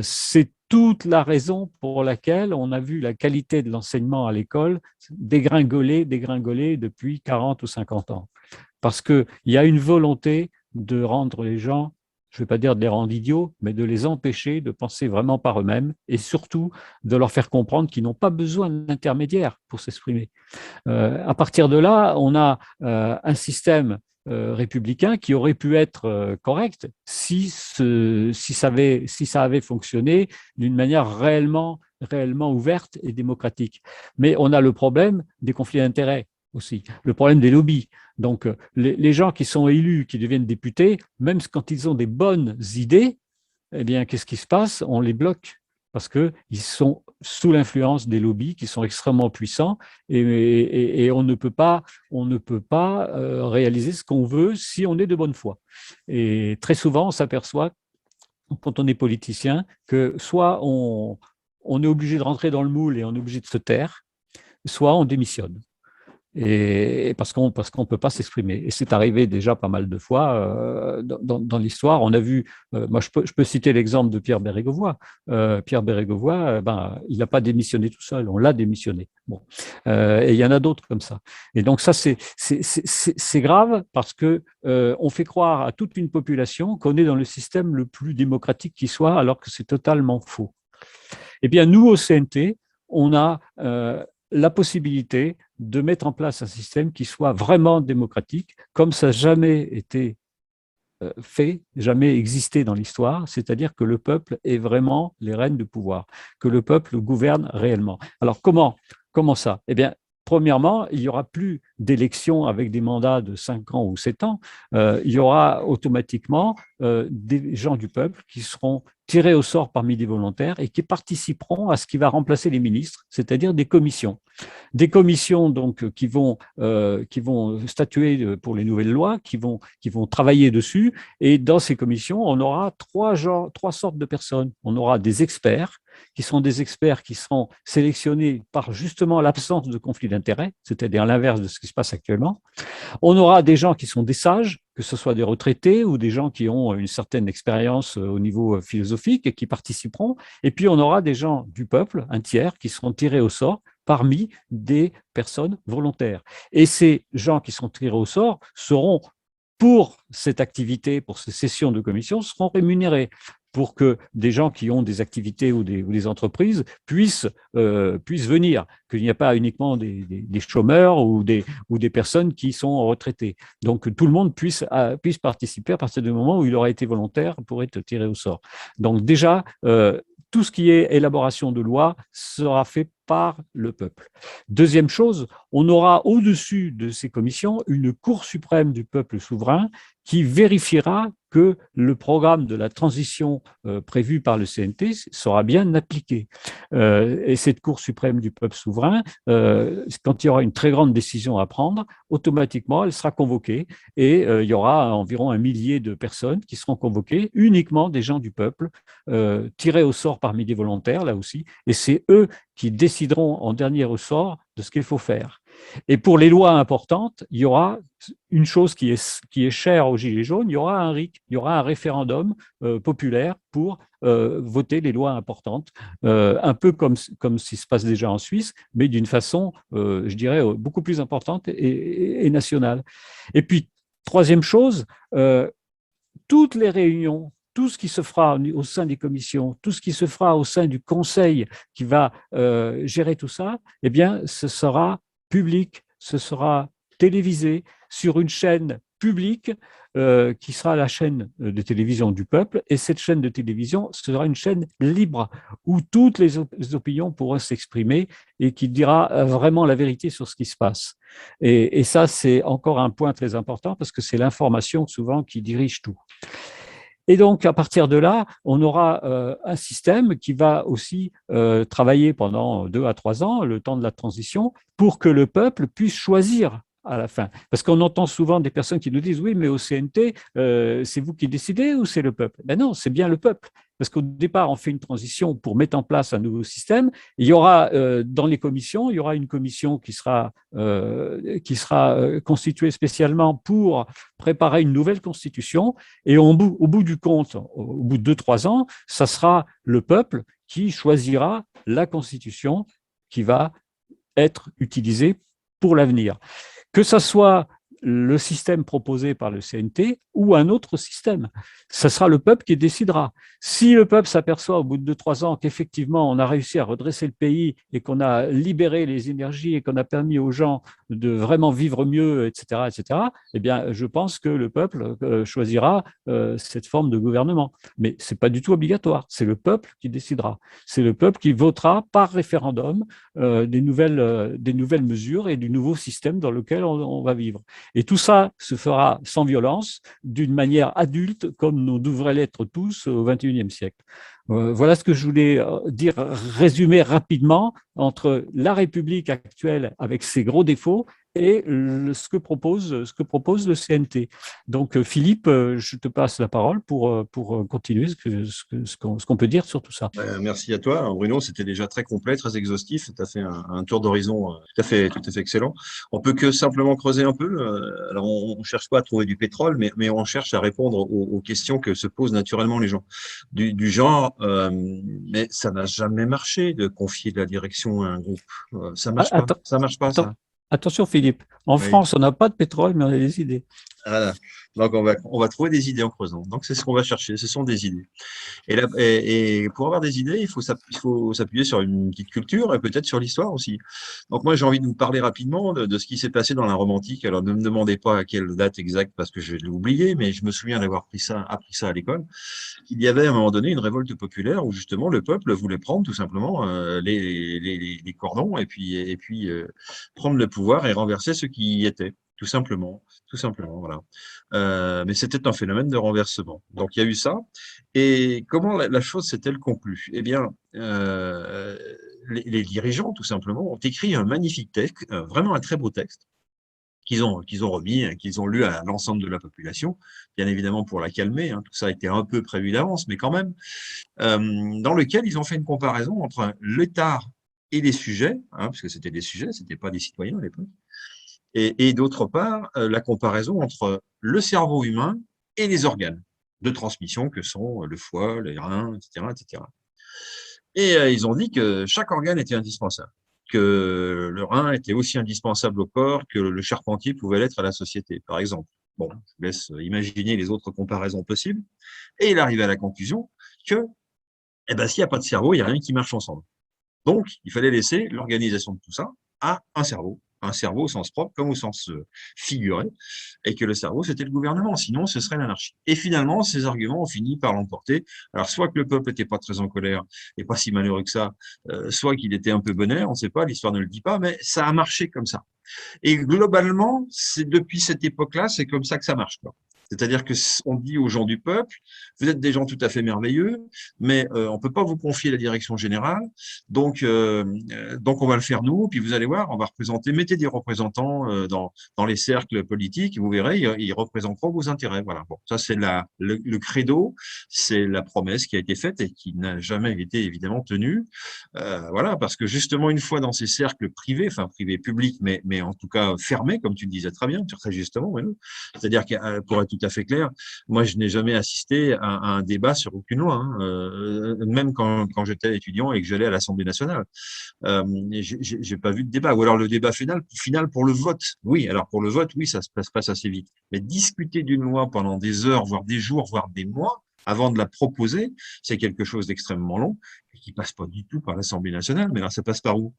C'est toute la raison pour laquelle on a vu la qualité de l'enseignement à l'école dégringoler depuis 40 ou 50 ans. Parce qu'il y a une volonté de rendre les gens, je ne vais pas dire de les rendre idiots, mais de les empêcher de penser vraiment par eux-mêmes et surtout de leur faire comprendre qu'ils n'ont pas besoin d'intermédiaires pour s'exprimer. À partir de là, on a un système républicain qui aurait pu être correct si ça avait fonctionné d'une manière réellement ouverte et démocratique. Mais on a le problème des conflits d'intérêts. aussi, le problème des lobbies. Donc, les gens qui sont élus, qui deviennent députés, même quand ils ont des bonnes idées, eh bien, qu'est-ce qui se passe? On les bloque parce qu'ils sont sous l'influence des lobbies qui sont extrêmement puissants et on ne peut pas réaliser ce qu'on veut si on est de bonne foi. Et très souvent, on s'aperçoit, quand on est politicien, que soit on est obligé de rentrer dans le moule et on est obligé de se taire, soit on démissionne. Et parce qu'on peut pas s'exprimer. Et c'est arrivé déjà pas mal de fois dans l'histoire. On a vu, moi je peux citer l'exemple de Pierre Bérégovoy. Pierre Bérégovoy, il n'a pas démissionné tout seul, on l'a démissionné. Bon, et il y en a d'autres comme ça. Et donc ça c'est grave parce que on fait croire à toute une population qu'on est dans le système le plus démocratique qui soit, alors que c'est totalement faux. Eh bien nous au CNT, on a la possibilité de mettre en place un système qui soit vraiment démocratique, comme ça n'a jamais été fait, jamais existé dans l'histoire, c'est-à-dire que le peuple est vraiment les rênes du pouvoir, que le peuple gouverne réellement. Alors comment ça? Eh bien, premièrement, il n'y aura plus d'élections avec des mandats de 5 ans ou 7 ans, il y aura automatiquement des gens du peuple qui seront tirés au sort parmi des volontaires et qui participeront à ce qui va remplacer les ministres, c'est-à-dire des commissions. Des commissions donc qui vont statuer pour les nouvelles lois, qui vont travailler dessus. Et dans ces commissions, on aura trois sortes de personnes. On aura des experts qui seront sélectionnés par justement l'absence de conflit d'intérêts, c'est-à-dire l'inverse de ce qui se passe actuellement. On aura des gens qui sont des sages, que ce soit des retraités ou des gens qui ont une certaine expérience au niveau philosophique et qui participeront. Et puis, on aura des gens du peuple, un tiers, qui seront tirés au sort parmi des personnes volontaires. Et ces gens qui seront tirés au sort seront, pour cette activité, pour ces sessions de commission, seront rémunérés pour que des gens qui ont des activités ou des entreprises puissent venir, qu'il n'y a pas uniquement des chômeurs ou des personnes qui sont retraitées. Donc, que tout le monde puisse participer à partir du moment où il aura été volontaire pour être tiré au sort. Donc, déjà, tout ce qui est élaboration de loi sera fait par le peuple. Deuxième chose, on aura au-dessus de ces commissions une Cour suprême du peuple souverain qui vérifiera que le programme de la transition prévu par le CNT sera bien appliqué. Et cette Cour suprême du peuple souverain, quand il y aura une très grande décision à prendre, automatiquement, elle sera convoquée et il y aura environ 1 millier de personnes qui seront convoquées, uniquement des gens du peuple, tirés au sort parmi des volontaires, là aussi, et c'est eux qui décideront en dernier ressort de ce qu'il faut faire. Et pour les lois importantes, il y aura une chose qui est chère aux Gilets jaunes, il y aura un RIC, il y aura un référendum populaire pour voter les lois importantes, un peu comme ce qui se passe déjà en Suisse, mais d'une façon, je dirais, beaucoup plus importante et nationale. Et puis, troisième chose, toutes les réunions, tout ce qui se fera au sein des commissions, tout ce qui se fera au sein du conseil qui va gérer tout ça, eh bien, ce sera public, ce sera télévisé sur une chaîne publique qui sera la chaîne de télévision du peuple. Et cette chaîne de télévision sera une chaîne libre où toutes les opinions pourront s'exprimer et qui dira vraiment la vérité sur ce qui se passe. Et ça, c'est encore un point très important parce que c'est l'information souvent qui dirige tout. Et donc, à partir de là, on aura un système qui va aussi travailler pendant 2 à 3 ans, le temps de la transition, pour que le peuple puisse choisir à la fin. Parce qu'on entend souvent des personnes qui nous disent « Oui, mais au CNT, c'est vous qui décidez ou c'est le peuple ?» Ben non, c'est bien le peuple. Parce qu'au départ, on fait une transition pour mettre en place un nouveau système. Il y aura dans les commissions, il y aura une commission qui sera constituée spécialement pour préparer une nouvelle constitution. Et au bout du compte, au bout de 2-3 ans, ça sera le peuple qui choisira la constitution qui va être utilisée pour l'avenir. Que ça soit le système proposé par le CNT ou un autre système. Ce sera le peuple qui décidera. Si le peuple s'aperçoit au bout de 2-3 ans qu'effectivement on a réussi à redresser le pays et qu'on a libéré les énergies et qu'on a permis aux gens de vraiment vivre mieux, etc., eh bien, je pense que le peuple choisira cette forme de gouvernement. Mais ce n'est pas du tout obligatoire. C'est le peuple qui décidera. C'est le peuple qui votera par référendum des nouvelles mesures et du nouveau système dans lequel on va vivre. Et tout ça se fera sans violence, d'une manière adulte, comme nous devrions l'être tous au XXIe siècle. Voilà ce que je voulais dire, résumer rapidement entre la République actuelle avec ses gros défauts et ce que propose le CNT. Donc, Philippe, je te passe la parole pour continuer ce qu'on peut dire sur tout ça. Merci à toi, Bruno. C'était déjà très complet, très exhaustif. Tu as fait un tour d'horizon tout à fait excellent. On peut que simplement creuser un peu. Alors, on ne cherche pas à trouver du pétrole, mais on cherche à répondre aux questions que se posent naturellement les gens. Du genre, mais ça n'a jamais marché de confier de la direction à un groupe. Ça marche pas. Ça marche pas, ça. Attention, Philippe. En France, on n'a pas de pétrole, mais on a des idées. Voilà. Donc, on va trouver des idées en creusant. Donc, c'est ce qu'on va chercher. Ce sont des idées. Et pour avoir des idées, il faut s'appuyer sur une petite culture et peut-être sur l'histoire aussi. Donc, moi, j'ai envie de vous parler rapidement de ce qui s'est passé dans la Rome antique. Alors, ne me demandez pas à quelle date exacte parce que je l'ai oublié, mais je me souviens d'avoir appris ça à l'école. Il y avait à un moment donné une révolte populaire où justement le peuple voulait prendre tout simplement les cordons et puis prendre le pouvoir et renverser ceux qui y étaient. Tout simplement, voilà. Mais c'était un phénomène de renversement. Donc, il y a eu ça. Et comment la chose s'est-elle conclue? Eh bien, les dirigeants, tout simplement, ont écrit un magnifique texte, vraiment un très beau texte, qu'ils ont remis, qu'ils ont lu à l'ensemble de la population, bien évidemment pour la calmer. Tout ça a été un peu prévu d'avance, mais quand même, dans lequel ils ont fait une comparaison entre l'État et les sujets, parce que c'était des sujets, c'était pas des citoyens à l'époque. Et d'autre part, la comparaison entre le cerveau humain et les organes de transmission que sont le foie, les reins, etc. Et ils ont dit que chaque organe était indispensable, que le rein était aussi indispensable au corps que le charpentier pouvait l'être à la société, par exemple. Bon, je vous laisse imaginer les autres comparaisons possibles. Et il arrive à la conclusion que, s'il n'y a pas de cerveau, il n'y a rien qui marche ensemble. Donc, il fallait laisser l'organisation de tout ça à un cerveau au sens propre comme au sens figuré, et que le cerveau, c'était le gouvernement, sinon ce serait l'anarchie. Et finalement, ces arguments ont fini par l'emporter. Alors, soit que le peuple n'était pas très en colère et pas si malheureux que ça, soit qu'il était un peu bonnet, on ne sait pas, l'histoire ne le dit pas, mais ça a marché comme ça. Et globalement, c'est depuis cette époque-là, c'est comme ça que ça marche, quoi. C'est-à-dire qu'on dit aux gens du peuple, vous êtes des gens tout à fait merveilleux, mais on ne peut pas vous confier la direction générale, donc on va le faire nous, puis vous allez voir, on va représenter, mettez des représentants dans les cercles politiques, vous verrez, ils représenteront vos intérêts. Voilà. Bon, ça c'est le credo, c'est la promesse qui a été faite et qui n'a jamais été évidemment tenue. Voilà, parce que justement, une fois dans ces cercles privés, enfin privés publics, mais en tout cas fermés, comme tu le disais très bien, très justement, ouais, c'est-à-dire que pour être tout à fait clair, moi je n'ai jamais assisté à un débat sur aucune loi, même quand j'étais étudiant et que j'allais à l'Assemblée nationale. J'ai pas vu de débat. Ou alors le débat final pour le vote. Oui, alors pour le vote, oui, ça se passe assez vite. Mais discuter d'une loi pendant des heures, voire des jours, voire des mois, avant de la proposer, c'est quelque chose d'extrêmement long et qui passe pas du tout par l'Assemblée nationale. Mais alors ça passe par où?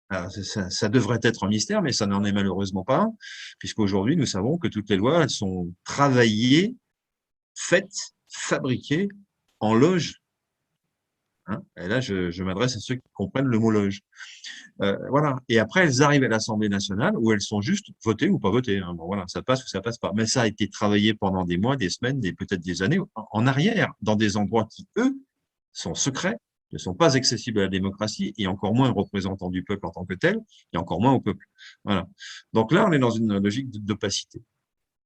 Alors, ça devrait être un mystère, mais ça n'en est malheureusement pas un, puisqu'aujourd'hui, nous savons que toutes les lois, elles sont travaillées, faites, fabriquées en loge. Et là, je m'adresse à ceux qui comprennent le mot loge. Voilà. Et après, elles arrivent à l'Assemblée nationale où elles sont juste votées ou pas votées. Bon, voilà, ça passe ou ça passe pas. Mais ça a été travaillé pendant des mois, des semaines, peut-être des années en arrière, dans des endroits qui, eux, sont secrets, ne sont pas accessibles à la démocratie et encore moins aux représentants du peuple en tant que tel et encore moins au peuple. Voilà. Donc là, on est dans une logique d'opacité.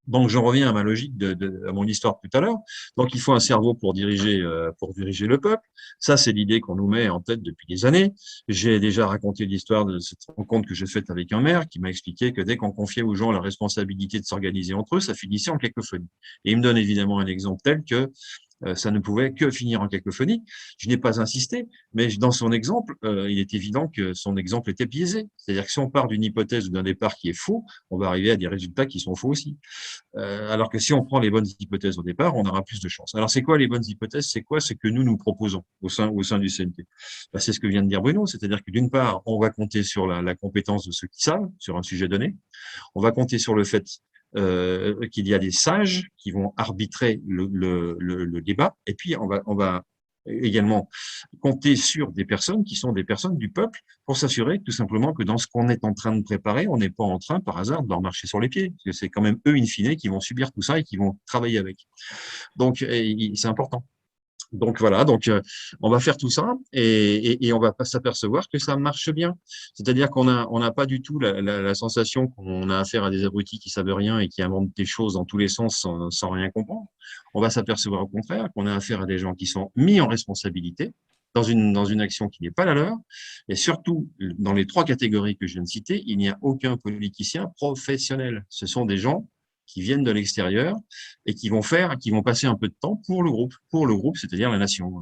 Donc, j'en reviens à ma logique, à mon histoire tout à l'heure. Donc, il faut un cerveau pour diriger le peuple. Ça, c'est l'idée qu'on nous met en tête depuis des années. J'ai déjà raconté l'histoire de cette rencontre que j'ai faite avec un maire qui m'a expliqué que dès qu'on confiait aux gens la responsabilité de s'organiser entre eux, ça finissait en cacophonie. Et il me donne évidemment un exemple tel que ça ne pouvait que finir en cacophonie. Je n'ai pas insisté, mais dans son exemple, il est évident que son exemple était biaisé. C'est-à-dire que si on part d'une hypothèse ou d'un départ qui est faux, on va arriver à des résultats qui sont faux aussi. Alors que si on prend les bonnes hypothèses au départ, on aura plus de chance. Alors, c'est quoi les bonnes hypothèses? C'est quoi? C'est que nous proposons au sein du CNT. Ben, c'est ce que vient de dire Bruno, c'est-à-dire que d'une part, on va compter sur la compétence de ceux qui savent sur un sujet donné. On va compter sur le fait qu'il y a des sages qui vont arbitrer le débat. Et puis, on va également compter sur des personnes qui sont des personnes du peuple pour s'assurer tout simplement que dans ce qu'on est en train de préparer, on n'est pas en train, par hasard, de leur marcher sur les pieds. Parce que c'est quand même eux, in fine, qui vont subir tout ça et qui vont travailler avec. Donc, c'est important. Donc voilà, on va faire tout ça et on va pas s'apercevoir que ça marche bien. C'est-à-dire qu'on n'a pas du tout la sensation qu'on a affaire à des abrutis qui savent rien et qui inventent des choses dans tous les sens sans rien comprendre. On va s'apercevoir au contraire qu'on a affaire à des gens qui sont mis en responsabilité dans une action qui n'est pas la leur. Et surtout, dans les 3 catégories que je viens de citer, il n'y a aucun politicien professionnel. Ce sont des gens qui viennent de l'extérieur et qui vont passer un peu de temps pour le groupe, c'est-à-dire la nation.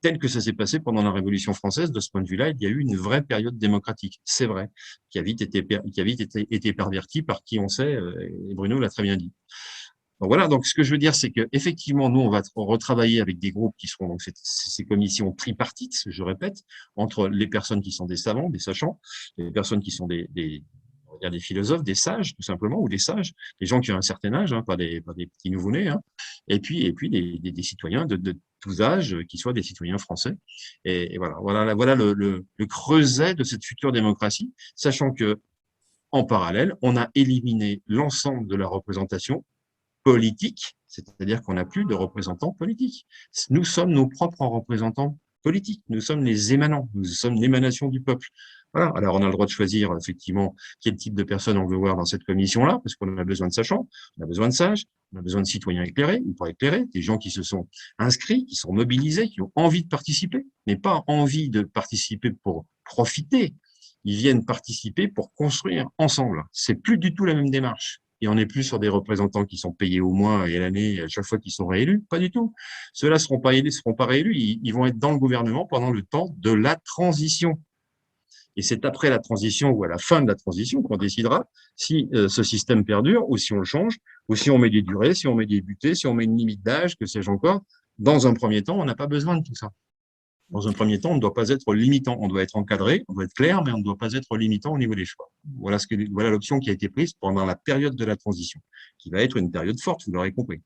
Tel que ça s'est passé pendant la Révolution française, de ce point de vue-là, il y a eu une vraie période démocratique, c'est vrai, qui a vite été pervertie par qui on sait, et Bruno l'a très bien dit. Donc voilà, donc ce que je veux dire, c'est que effectivement, nous, on va retravailler avec des groupes qui seront donc ces commissions tripartites, je répète, entre les personnes qui sont des savants, des sachants, les personnes qui sont des philosophes, des sages, tout simplement, ou des sages, des gens qui ont un certain âge, pas des petits nouveau-nés, et puis des citoyens de tous âges, qui soient des citoyens français. Et voilà le creuset de cette future démocratie, sachant que, en parallèle, on a éliminé l'ensemble de la représentation politique, c'est-à-dire qu'on n'a plus de représentants politiques. Nous sommes nos propres représentants politiques, nous sommes les émanants, nous sommes l'émanation du peuple. Voilà. Alors, on a le droit de choisir, effectivement, quel type de personnes on veut voir dans cette commission-là, parce qu'on a besoin de sachants, on a besoin de sages, on a besoin de citoyens éclairés ou pas éclairés, des gens qui se sont inscrits, qui sont mobilisés, qui ont envie de participer, mais pas envie de participer pour profiter. Ils viennent participer pour construire ensemble. C'est plus du tout la même démarche. Et on n'est plus sur des représentants qui sont payés au mois et à l'année, à chaque fois qu'ils sont réélus. Pas du tout. Ceux-là ne seront pas réélus. Ils vont être dans le gouvernement pendant le temps de la transition. Et c'est après la transition ou à la fin de la transition qu'on décidera si ce système perdure ou si on le change, ou si on met des durées, si on met des butées, si on met une limite d'âge, que sais-je encore. Dans un premier temps, on n'a pas besoin de tout ça. Dans un premier temps, on ne doit pas être limitant. On doit être encadré, on doit être clair, mais on ne doit pas être limitant au niveau des choix. Voilà l'option qui a été prise pendant la période de la transition, qui va être une période forte, vous l'aurez compris.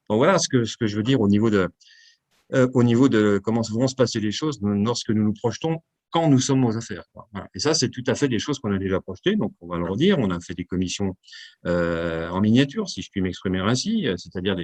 Donc voilà ce que je veux dire au niveau de comment vont se passer les choses lorsque nous nous projetons quand nous sommes aux affaires. Voilà. Et ça, c'est tout à fait des choses qu'on a déjà projetées. Donc, on va le redire. On a fait des commissions en miniature, si je puis m'exprimer ainsi, c'est-à-dire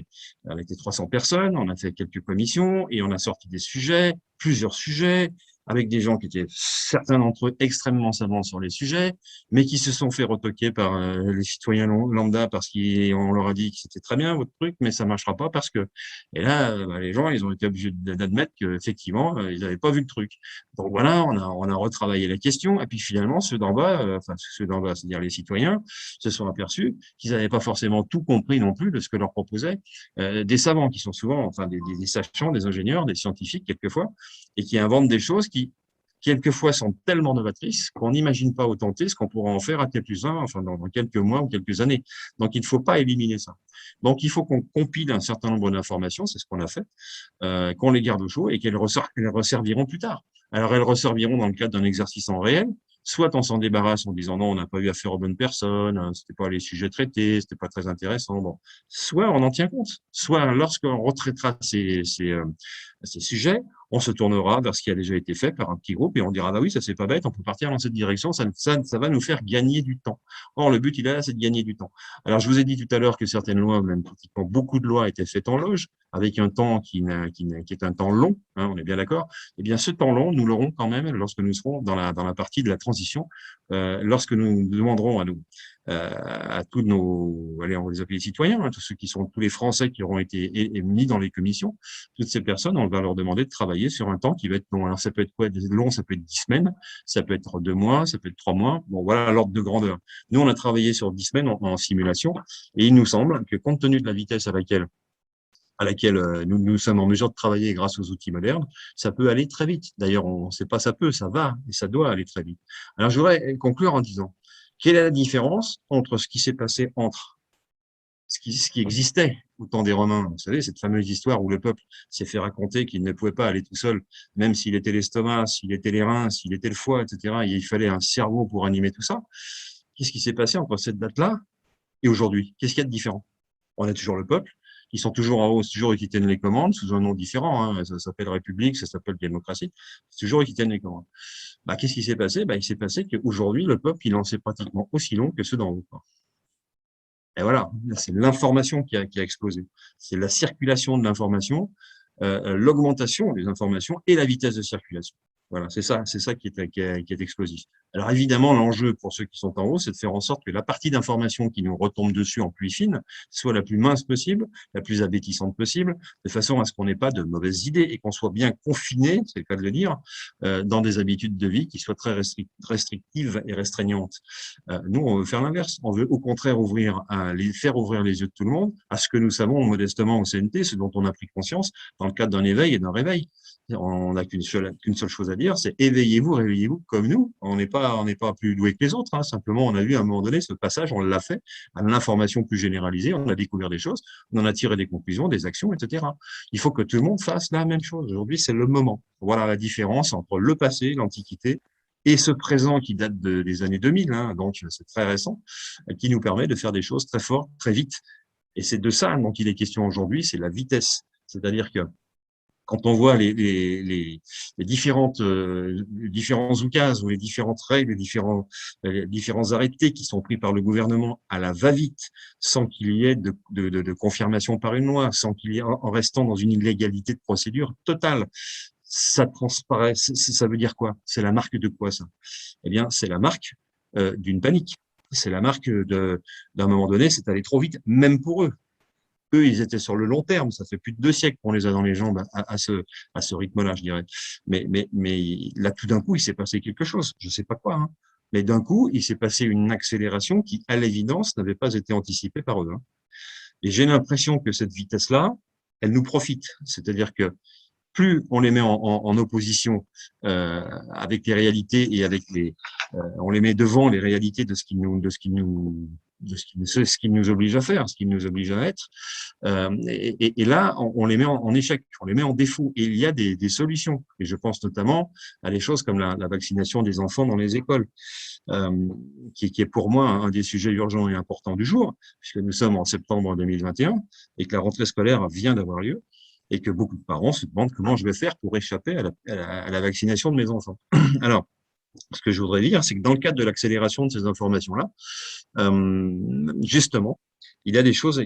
avec des 300 personnes. On a fait quelques commissions et on a sorti des sujets, plusieurs sujets, avec des gens qui étaient, certains d'entre eux, extrêmement savants sur les sujets, mais qui se sont fait retoquer par les citoyens lambda parce qu'on leur a dit que c'était très bien votre truc, mais ça marchera pas parce que… Et là, les gens, ils ont été obligés d'admettre qu'effectivement, ils n'avaient pas vu le truc. Donc voilà, on a retravaillé la question, et puis finalement, ceux d'en bas, c'est-à-dire les citoyens, se sont aperçus qu'ils n'avaient pas forcément tout compris non plus de ce que leur proposaient des savants, qui sont souvent, des sachants, des ingénieurs, des scientifiques, quelquefois, et qui inventent des choses qui, quelquefois, sont tellement novatrices qu'on n'imagine pas au tenter ce qu'on pourra en faire à quelques-uns, dans quelques mois ou quelques années. Donc, il ne faut pas éliminer ça. Donc, il faut qu'on compile un certain nombre d'informations, c'est ce qu'on a fait, qu'on les garde au chaud et qu'elles resserviront plus tard. Alors, elles resserviront dans le cadre d'un exercice en réel, soit on s'en débarrasse en disant non, on n'a pas eu affaire aux bonnes personnes, c'était pas les sujets traités, c'était pas très intéressant. Bon, soit on en tient compte, soit lorsqu'on retraitera ces sujets, on se tournera vers ce qui a déjà été fait par un petit groupe et on dira, ah oui, ça c'est pas bête, on peut partir dans cette direction, ça va nous faire gagner du temps. Or, le but, il est là, c'est de gagner du temps. Alors, je vous ai dit tout à l'heure que certaines lois, même pratiquement beaucoup de lois étaient faites en loge, avec un temps qui est un temps long, on est bien d'accord. Eh bien, ce temps long, nous l'aurons quand même lorsque nous serons dans la partie de la transition, lorsque nous demanderons à tous on va les appeler les citoyens, tous les Français qui auront été mis dans les commissions, toutes ces personnes, on va leur demander de travailler sur un temps qui va être long. Alors, ça peut être quoi? Long, ça peut être 10 semaines, ça peut être 2 mois, ça peut être 3 mois. Bon, voilà l'ordre de grandeur. Nous, on a travaillé sur 10 semaines en simulation et il nous semble que compte tenu de la vitesse à laquelle à laquelle nous sommes en mesure de travailler grâce aux outils modernes, ça peut aller très vite. D'ailleurs, on ne sait pas ça peut, ça va et ça doit aller très vite. Alors, je voudrais conclure en disant, quelle est la différence entre ce qui s'est passé entre ce qui existait au temps des Romains? Vous savez, cette fameuse histoire où le peuple s'est fait raconter qu'il ne pouvait pas aller tout seul, même s'il était l'estomac, s'il était les reins, s'il était le foie, etc. Et il fallait un cerveau pour animer tout ça. Qu'est-ce qui s'est passé entre cette date-là et aujourd'hui? Qu'est-ce qu'il y a de différent? On a toujours le peuple, ils sont toujours en haut, c'est toujours eux qui tiennent les commandes, sous un nom différent, hein. Ça s'appelle République, ça s'appelle démocratie, c'est toujours eux qui tiennent les commandes. Bah, qu'est-ce qui s'est passé? Bah, il s'est passé qu'aujourd'hui, le peuple, il en sait pratiquement aussi long que ceux d'en haut, quoi. Et voilà, c'est l'information qui a explosé. C'est la circulation de l'information, l'augmentation des informations et la vitesse de circulation. Voilà, c'est ça qui est explosif. Alors évidemment, l'enjeu pour ceux qui sont en haut, c'est de faire en sorte que la partie d'information qui nous retombe dessus en pluie fine soit la plus mince possible, la plus abétissante possible, de façon à ce qu'on n'ait pas de mauvaises idées et qu'on soit bien confiné, c'est le cas de le dire, dans des habitudes de vie qui soient très restrictives et restreignantes. Nous, on veut faire l'inverse. On veut au contraire faire ouvrir les yeux de tout le monde à ce que nous savons modestement au CNT, ce dont on a pris conscience dans le cadre d'un éveil et d'un réveil. On n'a qu'une seule chose à dire, c'est éveillez-vous, réveillez-vous comme nous. On n'est pas plus doué que les autres, hein. Simplement, on a vu à un moment donné ce passage, on l'a fait à l'information plus généralisée, on a découvert des choses, on en a tiré des conclusions, des actions, etc. Il faut que tout le monde fasse la même chose. Aujourd'hui, c'est le moment. Voilà la différence entre le passé, l'Antiquité, et ce présent qui date des années 2000, hein, donc c'est très récent, qui nous permet de faire des choses très fortes, très vite. Et c'est de ça dont il est question aujourd'hui, c'est la vitesse. C'est-à-dire que quand on voit les différents oukases ou les différentes règles, les différents arrêtés qui sont pris par le gouvernement à la va-vite, sans qu'il y ait de confirmation par une loi, sans qu'il y ait, en restant dans une illégalité de procédure totale, ça transparaît. Ça veut dire quoi? C'est la marque de quoi, ça? Eh bien, c'est la marque d'une panique. C'est la marque d'un moment donné, c'est allé trop vite, même pour eux. Eux, ils étaient sur le long terme. Ça fait plus de 2 siècles qu'on les a dans les jambes à ce rythme-là, je dirais. Mais là, tout d'un coup, il s'est passé quelque chose. Je sais pas quoi, hein. Mais d'un coup, il s'est passé une accélération qui, à l'évidence, n'avait pas été anticipée par eux, hein. Et j'ai l'impression que cette vitesse-là, elle nous profite. C'est-à-dire que plus on les met en opposition avec les réalités et avec on les met devant les réalités de ce qui nous oblige à faire, ce qui nous oblige à être. Et là, on les met en échec, on les met en défaut. Et il y a des solutions. Et je pense notamment à des choses comme la vaccination des enfants dans les écoles, qui est pour moi un des sujets urgents et importants du jour, puisque nous sommes en septembre 2021 et que la rentrée scolaire vient d'avoir lieu. Et que beaucoup de parents se demandent comment je vais faire pour échapper à la vaccination de mes enfants. Alors, ce que je voudrais dire, c'est que dans le cadre de l'accélération de ces informations-là, justement, il y a des choses à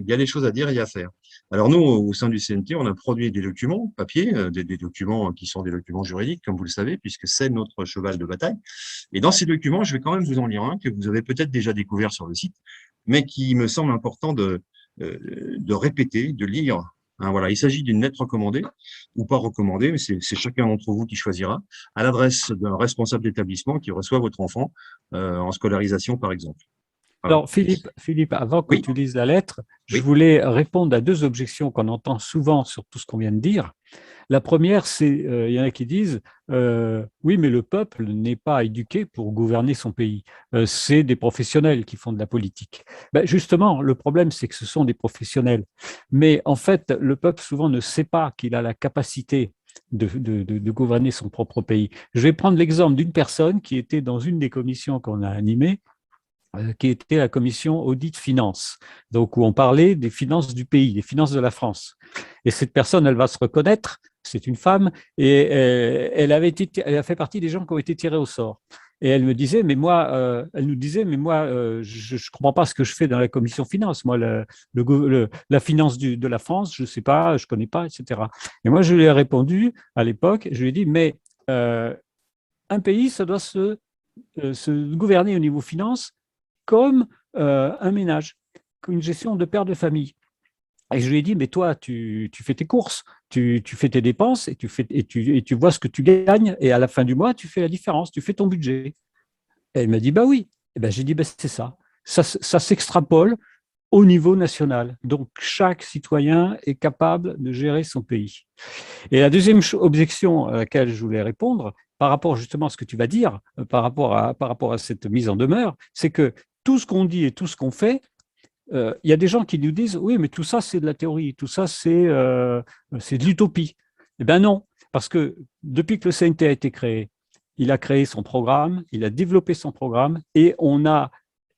dire et à faire. Alors nous, au sein du CNT, on a produit des documents papier, des documents qui sont des documents juridiques, comme vous le savez, puisque c'est notre cheval de bataille. Et dans ces documents, je vais quand même vous en lire un que vous avez peut-être déjà découvert sur le site, mais qui me semble important de répéter, de lire. Hein, voilà, il s'agit d'une lettre recommandée ou pas recommandée, mais c'est chacun d'entre vous qui choisira, à l'adresse d'un responsable d'établissement qui reçoit votre enfant en scolarisation, par exemple. Voilà. Alors, Philippe, avant que Oui. tu lises la lettre, je Oui. voulais répondre à 2 objections qu'on entend souvent sur tout ce qu'on vient de dire. La première, c'est, il y en a qui disent, oui, mais le peuple n'est pas éduqué pour gouverner son pays. C'est des professionnels qui font de la politique. Ben justement, le problème, c'est que ce sont des professionnels. Mais en fait, le peuple souvent ne sait pas qu'il a la capacité de gouverner son propre pays. Je vais prendre l'exemple d'une personne qui était dans une des commissions qu'on a animées, qui était la commission audit finance, donc où on parlait des finances du pays, des finances de la France. Et cette personne, elle va se reconnaître, c'est une femme, et elle a fait partie des gens qui ont été tirés au sort. Et elle nous disait, mais moi, je ne comprends pas ce que je fais dans la commission finance. Moi, la finance de la France, je ne sais pas, je ne connais pas, etc. Et moi, je lui ai répondu à l'époque, je lui ai dit, mais un pays, ça doit se gouverner au niveau finance comme un ménage, une gestion de père de famille. Et je lui ai dit, mais toi, tu fais tes courses, tu fais tes dépenses et tu vois ce que tu gagnes et à la fin du mois, tu fais la différence, tu fais ton budget. Et elle m'a dit, bah oui. Et ben, j'ai dit, bah, c'est ça. Ça s'extrapole au niveau national. Donc, chaque citoyen est capable de gérer son pays. Et la deuxième objection à laquelle je voulais répondre, par rapport justement à ce que tu vas dire, par rapport à cette mise en demeure, c'est que tout ce qu'on dit et tout ce qu'on fait, il y a des gens qui nous disent, oui, mais tout ça, c'est de la théorie, tout ça, c'est de l'utopie. Eh bien non, parce que depuis que le CNT a été créé, il a créé son programme, il a développé son programme et on a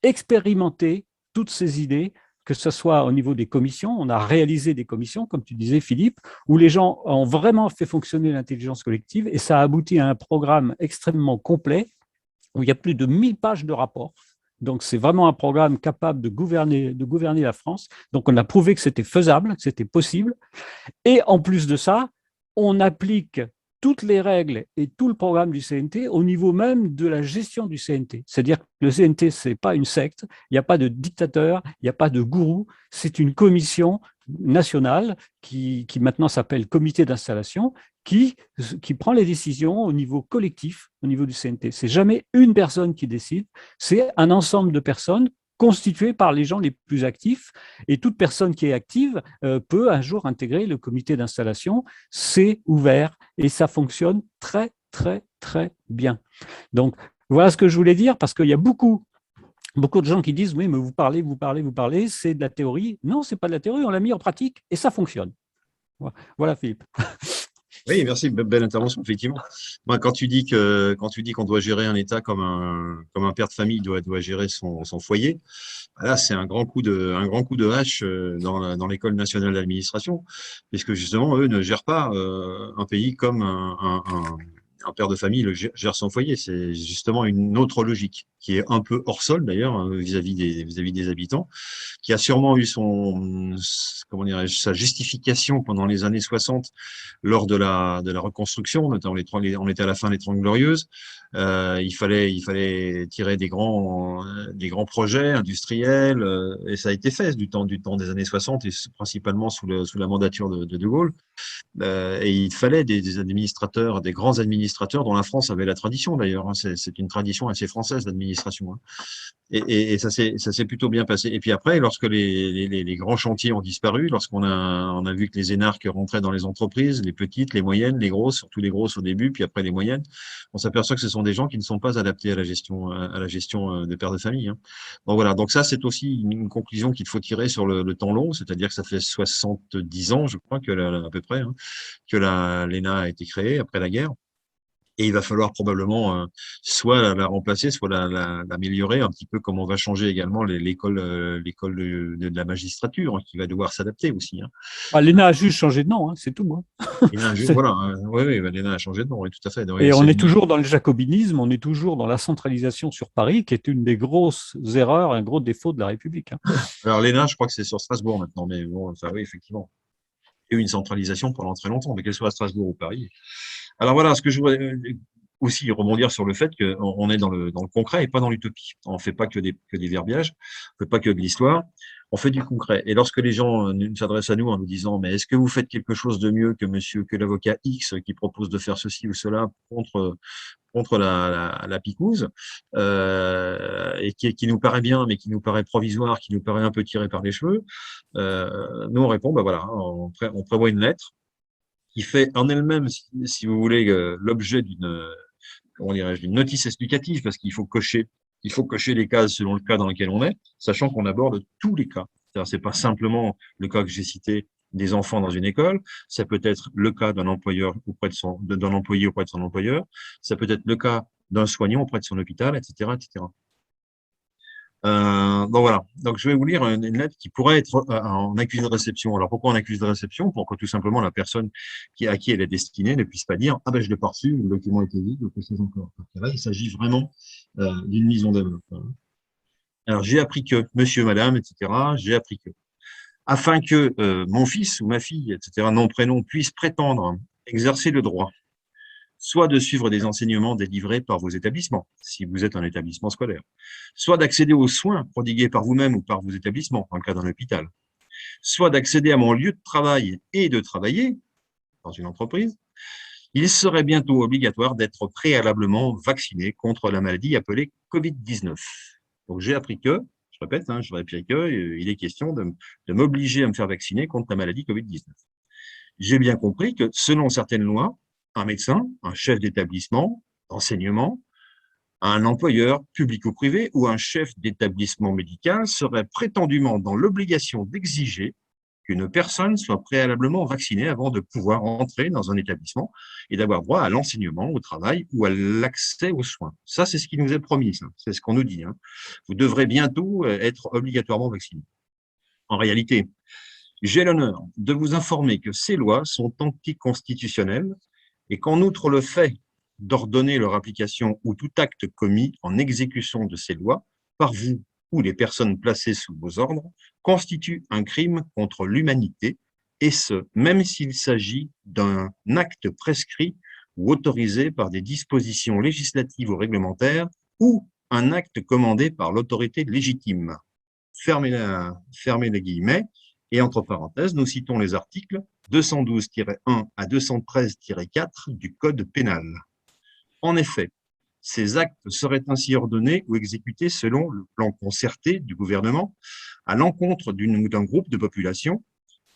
expérimenté toutes ces idées, que ce soit au niveau des commissions, on a réalisé des commissions, comme tu disais Philippe, où les gens ont vraiment fait fonctionner l'intelligence collective et ça a abouti à un programme extrêmement complet où il y a plus de 1000 pages de rapports. Donc, c'est vraiment un programme capable de gouverner la France. Donc, on a prouvé que c'était faisable, que c'était possible. Et en plus de ça, on applique toutes les règles et tout le programme du CNT au niveau même de la gestion du CNT. C'est-à-dire que le CNT, ce n'est pas une secte, il n'y a pas de dictateur, il n'y a pas de gourou, c'est une commission nationale qui maintenant s'appelle comité d'installation, qui prend les décisions au niveau collectif, au niveau du CNT. Ce n'est jamais une personne qui décide, c'est un ensemble de personnes constitué par les gens les plus actifs. Et toute personne qui est active peut un jour intégrer le comité d'installation. C'est ouvert et ça fonctionne très, très, très bien. Donc, voilà ce que je voulais dire, parce qu'il y a beaucoup de gens qui disent « Oui, mais vous parlez, c'est de la théorie. » Non, ce n'est pas de la théorie, on l'a mis en pratique et ça fonctionne. Voilà, Philippe. Oui, merci, belle intervention, effectivement. Moi, quand tu dis qu'on doit gérer un État comme un père de famille doit gérer son foyer, là, c'est un grand coup de hache dans l'École nationale d'administration, puisque justement, eux ne gèrent pas un pays comme un père de famille gère son foyer. C'est justement une autre logique qui est un peu hors sol d'ailleurs vis-à-vis des habitants, qui a sûrement eu sa justification pendant les années 60 lors de la reconstruction, notamment on était à la fin des Trente Glorieuses. Il fallait tirer des grands projets industriels et ça a été fait du temps des années 60 et principalement sous la mandature de Gaulle. Et il fallait des administrateurs, des grands administrateurs dont la France avait la tradition d'ailleurs. Hein. C'est une tradition assez française d'administration. Hein. Et ça s'est plutôt bien passé. Et puis après, lorsque les grands chantiers ont disparu, lorsqu'on a vu que les énarques rentraient dans les entreprises, les petites, les moyennes, les grosses, surtout les grosses au début, puis après les moyennes, on s'aperçoit que ce sont des gens qui ne sont pas adaptés à la gestion de père de famille. Hein. Donc voilà. Donc ça, c'est aussi une conclusion qu'il faut tirer sur le temps long, c'est-à-dire que ça fait 70 ans, je crois, à peu près, hein, que l'ENA a été créée après la guerre. Et il va falloir probablement soit la remplacer, soit l'améliorer, un petit peu comme on va changer également l'école de la magistrature, hein, qui va devoir s'adapter aussi. Hein. L'ENA a juste changé de nom, hein, c'est tout. Hein. Voilà, oui, l'ENA a changé de nom, oui, tout à fait. Et on est toujours dans le jacobinisme, on est toujours dans la centralisation sur Paris, qui est une des grosses erreurs, un gros défaut de la République. Hein. Alors l'ENA, je crois que c'est sur Strasbourg maintenant, mais bon, ça, oui, effectivement. Il y a eu une centralisation pendant très longtemps, mais qu'elle soit à Strasbourg ou Paris. Alors voilà, ce que je voudrais aussi rebondir sur le fait qu'on est dans le concret et pas dans l'utopie. On ne fait pas que des verbiages, on ne fait pas que de l'histoire, on fait du concret. Et lorsque les gens s'adressent à nous en nous disant « Mais est-ce que vous faites quelque chose de mieux que l'avocat X qui propose de faire ceci ou cela contre la picouse et qui nous paraît bien, mais qui nous paraît provisoire, qui nous paraît un peu tiré par les cheveux ?» Nous, on répond « Voilà, on prévoit une lettre qui fait en elle-même, si vous voulez, l'objet d'une notice explicative, parce qu'il faut cocher les cases selon le cas dans lequel on est, sachant qu'on aborde tous les cas. C'est pas simplement le cas que j'ai cité des enfants dans une école, ça peut être le cas d'un employeur d'un employé auprès de son employeur, ça peut être le cas d'un soignant auprès de son hôpital, etc., etc. Donc voilà. Donc je vais vous lire une lettre qui pourrait être en accusé de réception. Alors pourquoi en accusé de réception? Pour que tout simplement la personne à qui elle est destinée ne puisse pas dire ah ben je l'ai pas reçu, le document était vide, ou que c'est encore. Là, il s'agit vraiment d'une mise en demeure. Alors j'ai appris que monsieur, madame, etc. J'ai appris que afin que mon fils ou ma fille, etc. nom prénom puisse prétendre exercer le droit, soit de suivre des enseignements délivrés par vos établissements, si vous êtes un établissement scolaire, soit d'accéder aux soins prodigués par vous-même ou par vos établissements, dans le cas d'un hôpital, soit d'accéder à mon lieu de travail et de travailler dans une entreprise, il serait bientôt obligatoire d'être préalablement vacciné contre la maladie appelée Covid-19. Donc, j'ai appris que Je répète, je répète qu'il est question de m'obliger à me faire vacciner contre la maladie Covid-19. J'ai bien compris que, selon certaines lois, un médecin, un chef d'établissement, d'enseignement, un employeur, public ou privé, ou un chef d'établissement médical serait prétendument dans l'obligation d'exiger qu'une personne soit préalablement vaccinée avant de pouvoir entrer dans un établissement et d'avoir droit à l'enseignement, au travail ou à l'accès aux soins. Ça, c'est ce qui nous est promis, ça. C'est ce qu'on nous dit. Vous devrez bientôt être obligatoirement vacciné. En réalité, j'ai l'honneur de vous informer que ces lois sont anticonstitutionnelles et qu'en outre le fait d'ordonner leur application ou tout acte commis en exécution de ces lois par vous ou les personnes placées sous vos ordres constitue un crime contre l'humanité, et ce, même s'il s'agit d'un acte prescrit ou autorisé par des dispositions législatives ou réglementaires ou un acte commandé par l'autorité légitime. Fermez les guillemets. Et entre parenthèses, nous citons les articles 212-1 à 213-4 du Code pénal. En effet, ces actes seraient ainsi ordonnés ou exécutés selon le plan concerté du gouvernement à l'encontre d'un groupe de population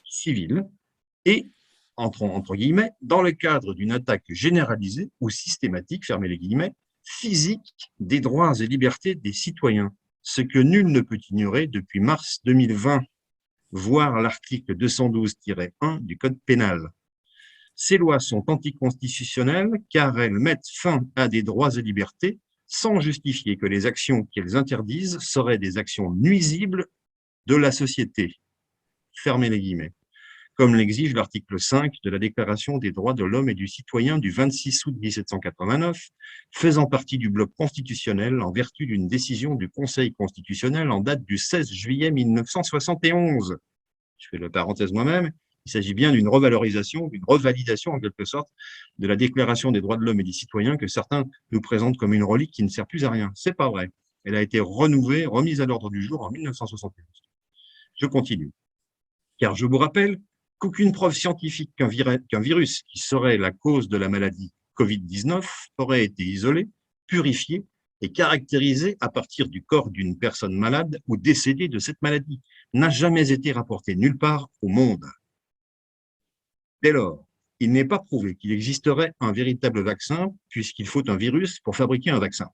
civile et, entre guillemets, dans le cadre d'une attaque généralisée ou systématique, fermez les guillemets, physique des droits et libertés des citoyens, ce que nul ne peut ignorer depuis mars 2020. Voir l'article 212-1 du Code pénal. Ces lois sont anticonstitutionnelles car elles mettent fin à des droits et libertés sans justifier que les actions qu'elles interdisent seraient des actions nuisibles de la société. Fermez les guillemets. Comme l'exige l'article 5 de la Déclaration des droits de l'homme et du citoyen du 26 août 1789, faisant partie du bloc constitutionnel en vertu d'une décision du Conseil constitutionnel en date du 16 juillet 1971. Je fais la parenthèse moi-même, il s'agit bien d'une revalorisation, d'une revalidation en quelque sorte de la Déclaration des droits de l'homme et du citoyen que certains nous présentent comme une relique qui ne sert plus à rien. C'est pas vrai. Elle a été renouvelée, remise à l'ordre du jour en 1971. Je continue. Car je vous rappelle qu'aucune preuve scientifique qu'un virus qui serait la cause de la maladie Covid-19 aurait été isolé, purifié et caractérisé à partir du corps d'une personne malade ou décédée de cette maladie, n'a jamais été rapporté nulle part au monde. Dès lors, il n'est pas prouvé qu'il existerait un véritable vaccin puisqu'il faut un virus pour fabriquer un vaccin.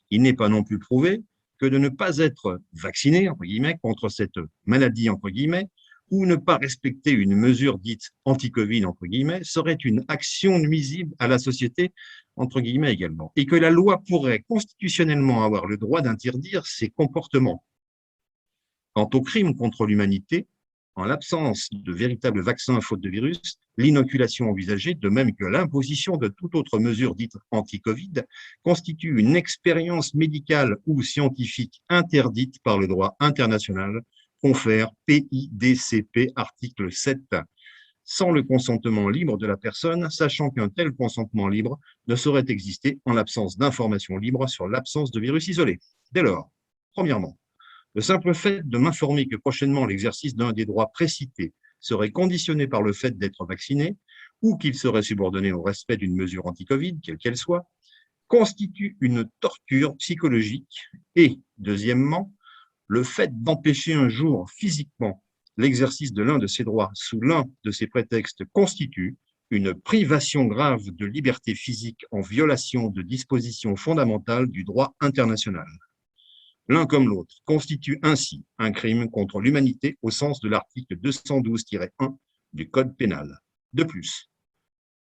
Il n'est pas non plus prouvé que de ne pas être vacciné, entre guillemets, contre cette maladie, entre guillemets, ou ne pas respecter une mesure dite anti-Covid, entre guillemets, serait une action nuisible à la société, entre guillemets également, et que la loi pourrait constitutionnellement avoir le droit d'interdire ces comportements. Quant au crime contre l'humanité, en l'absence de véritable vaccin faute de virus, l'inoculation envisagée, de même que l'imposition de toute autre mesure dite anti-Covid, constitue une expérience médicale ou scientifique interdite par le droit international, confère PIDCP article 7, sans le consentement libre de la personne, sachant qu'un tel consentement libre ne saurait exister en l'absence d'informations libres sur l'absence de virus isolé. Dès lors, premièrement, le simple fait de m'informer que prochainement l'exercice d'un des droits précités serait conditionné par le fait d'être vacciné ou qu'il serait subordonné au respect d'une mesure anti-Covid, quelle qu'elle soit, constitue une torture psychologique et, deuxièmement, le fait d'empêcher un jour physiquement l'exercice de l'un de ces droits sous l'un de ces prétextes constitue une privation grave de liberté physique en violation de dispositions fondamentales du droit international. L'un comme l'autre constitue ainsi un crime contre l'humanité au sens de l'article 212-1 du Code pénal. De plus,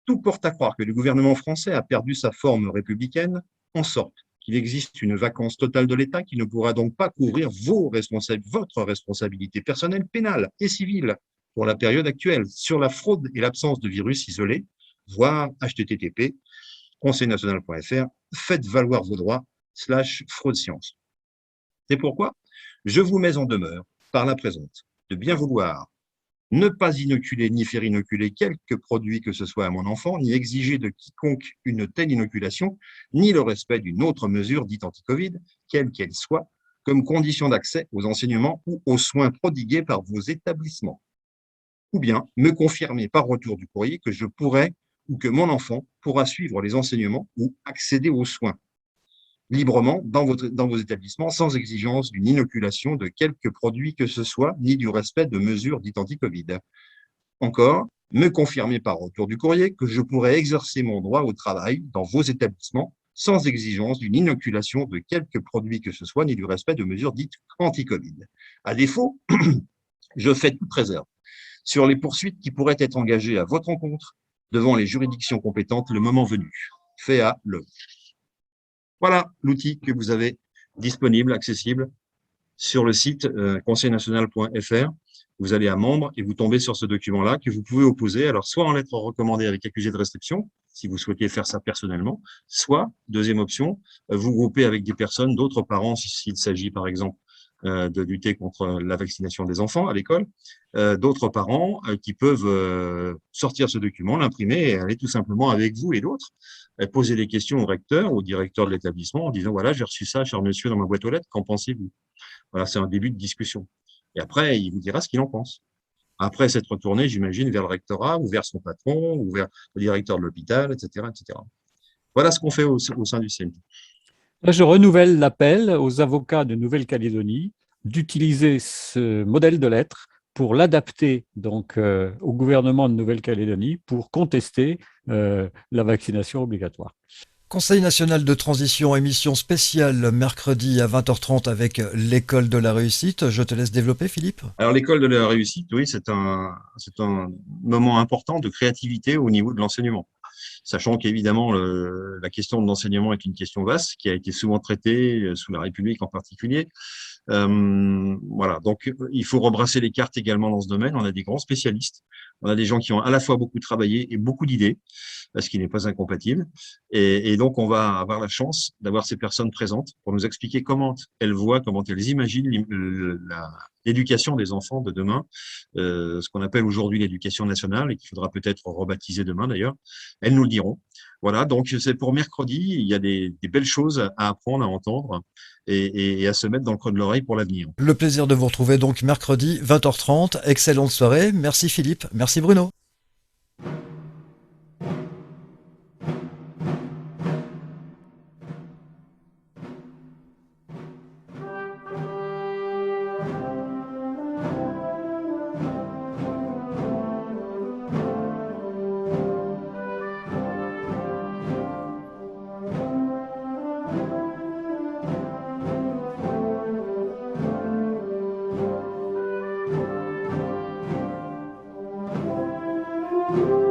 tout porte à croire que le gouvernement français a perdu sa forme républicaine, en sorte qu'il existe une vacance totale de l'État qui ne pourra donc pas couvrir votre responsabilité personnelle, pénale et civile pour la période actuelle sur la fraude et l'absence de virus isolé, voire http conseilnational.fr, faites valoir vos droits /fraude-science. C'est pourquoi je vous mets en demeure, par la présente, de bien vouloir ne pas inoculer ni faire inoculer quelque produit que ce soit à mon enfant, ni exiger de quiconque une telle inoculation, ni le respect d'une autre mesure dite anti-Covid, quelle qu'elle soit, comme condition d'accès aux enseignements ou aux soins prodigués par vos établissements. Ou bien me confirmer par retour du courrier que je pourrai ou que mon enfant pourra suivre les enseignements ou accéder aux soins. librement dans vos établissements sans exigence d'une inoculation de quelque produit que ce soit, ni du respect de mesures dites anti-Covid. Encore, me confirmer par retour du courrier que je pourrais exercer mon droit au travail dans vos établissements sans exigence d'une inoculation de quelque produit que ce soit, ni du respect de mesures dites anti-Covid. À défaut, je fais toute réserve sur les poursuites qui pourraient être engagées à votre encontre devant les juridictions compétentes le moment venu. Fait à le. Voilà l'outil que vous avez disponible, accessible sur le site conseilnational.fr. Vous allez à membres et vous tombez sur ce document-là que vous pouvez opposer, alors soit en lettre recommandée avec accusé de restriction, si vous souhaitez faire ça personnellement, soit, deuxième option, vous grouper avec des personnes, d'autres parents, s'il s'agit par exemple de lutter contre la vaccination des enfants à l'école, d'autres parents qui peuvent sortir ce document, l'imprimer et aller tout simplement avec vous et d'autres, poser des questions au recteur ou au directeur de l'établissement en disant « Voilà, j'ai reçu ça, cher monsieur, dans ma boîte aux lettres, qu'en pensez-vous » Voilà, c'est un début de discussion. Et après, il vous dira ce qu'il en pense. Après s'être retourné, j'imagine, vers le rectorat ou vers son patron ou vers le directeur de l'hôpital, etc., etc. Voilà ce qu'on fait au sein du CNT. Là, je renouvelle l'appel aux avocats de Nouvelle-Calédonie d'utiliser ce modèle de lettre pour l'adapter donc au gouvernement de Nouvelle-Calédonie pour contester la vaccination obligatoire. Conseil national de transition, émission spéciale mercredi à 20h30 avec l'école de la réussite. Je te laisse développer, Philippe. Alors, l'école de la réussite, oui, c'est un moment important de créativité au niveau de l'enseignement. Sachant qu'évidemment, la question de l'enseignement est une question vaste qui a été souvent traitée sous la République en particulier. Voilà, donc il faut rebrasser les cartes également dans ce domaine. On a des grands spécialistes, on a des gens qui ont à la fois beaucoup travaillé et beaucoup d'idées, ce qui n'est pas incompatible. Et donc, on va avoir la chance d'avoir ces personnes présentes pour nous expliquer comment elles voient, comment elles imaginent l'éducation des enfants de demain, ce qu'on appelle aujourd'hui l'éducation nationale et qu'il faudra peut-être rebaptiser demain d'ailleurs. Elles nous le diront. Voilà, donc c'est pour mercredi, il y a des belles choses à apprendre, à entendre et à se mettre dans le creux de l'oreille pour l'avenir. Le plaisir de vous retrouver donc mercredi 20h30. Excellente soirée. Merci Philippe, merci Bruno. Thank you.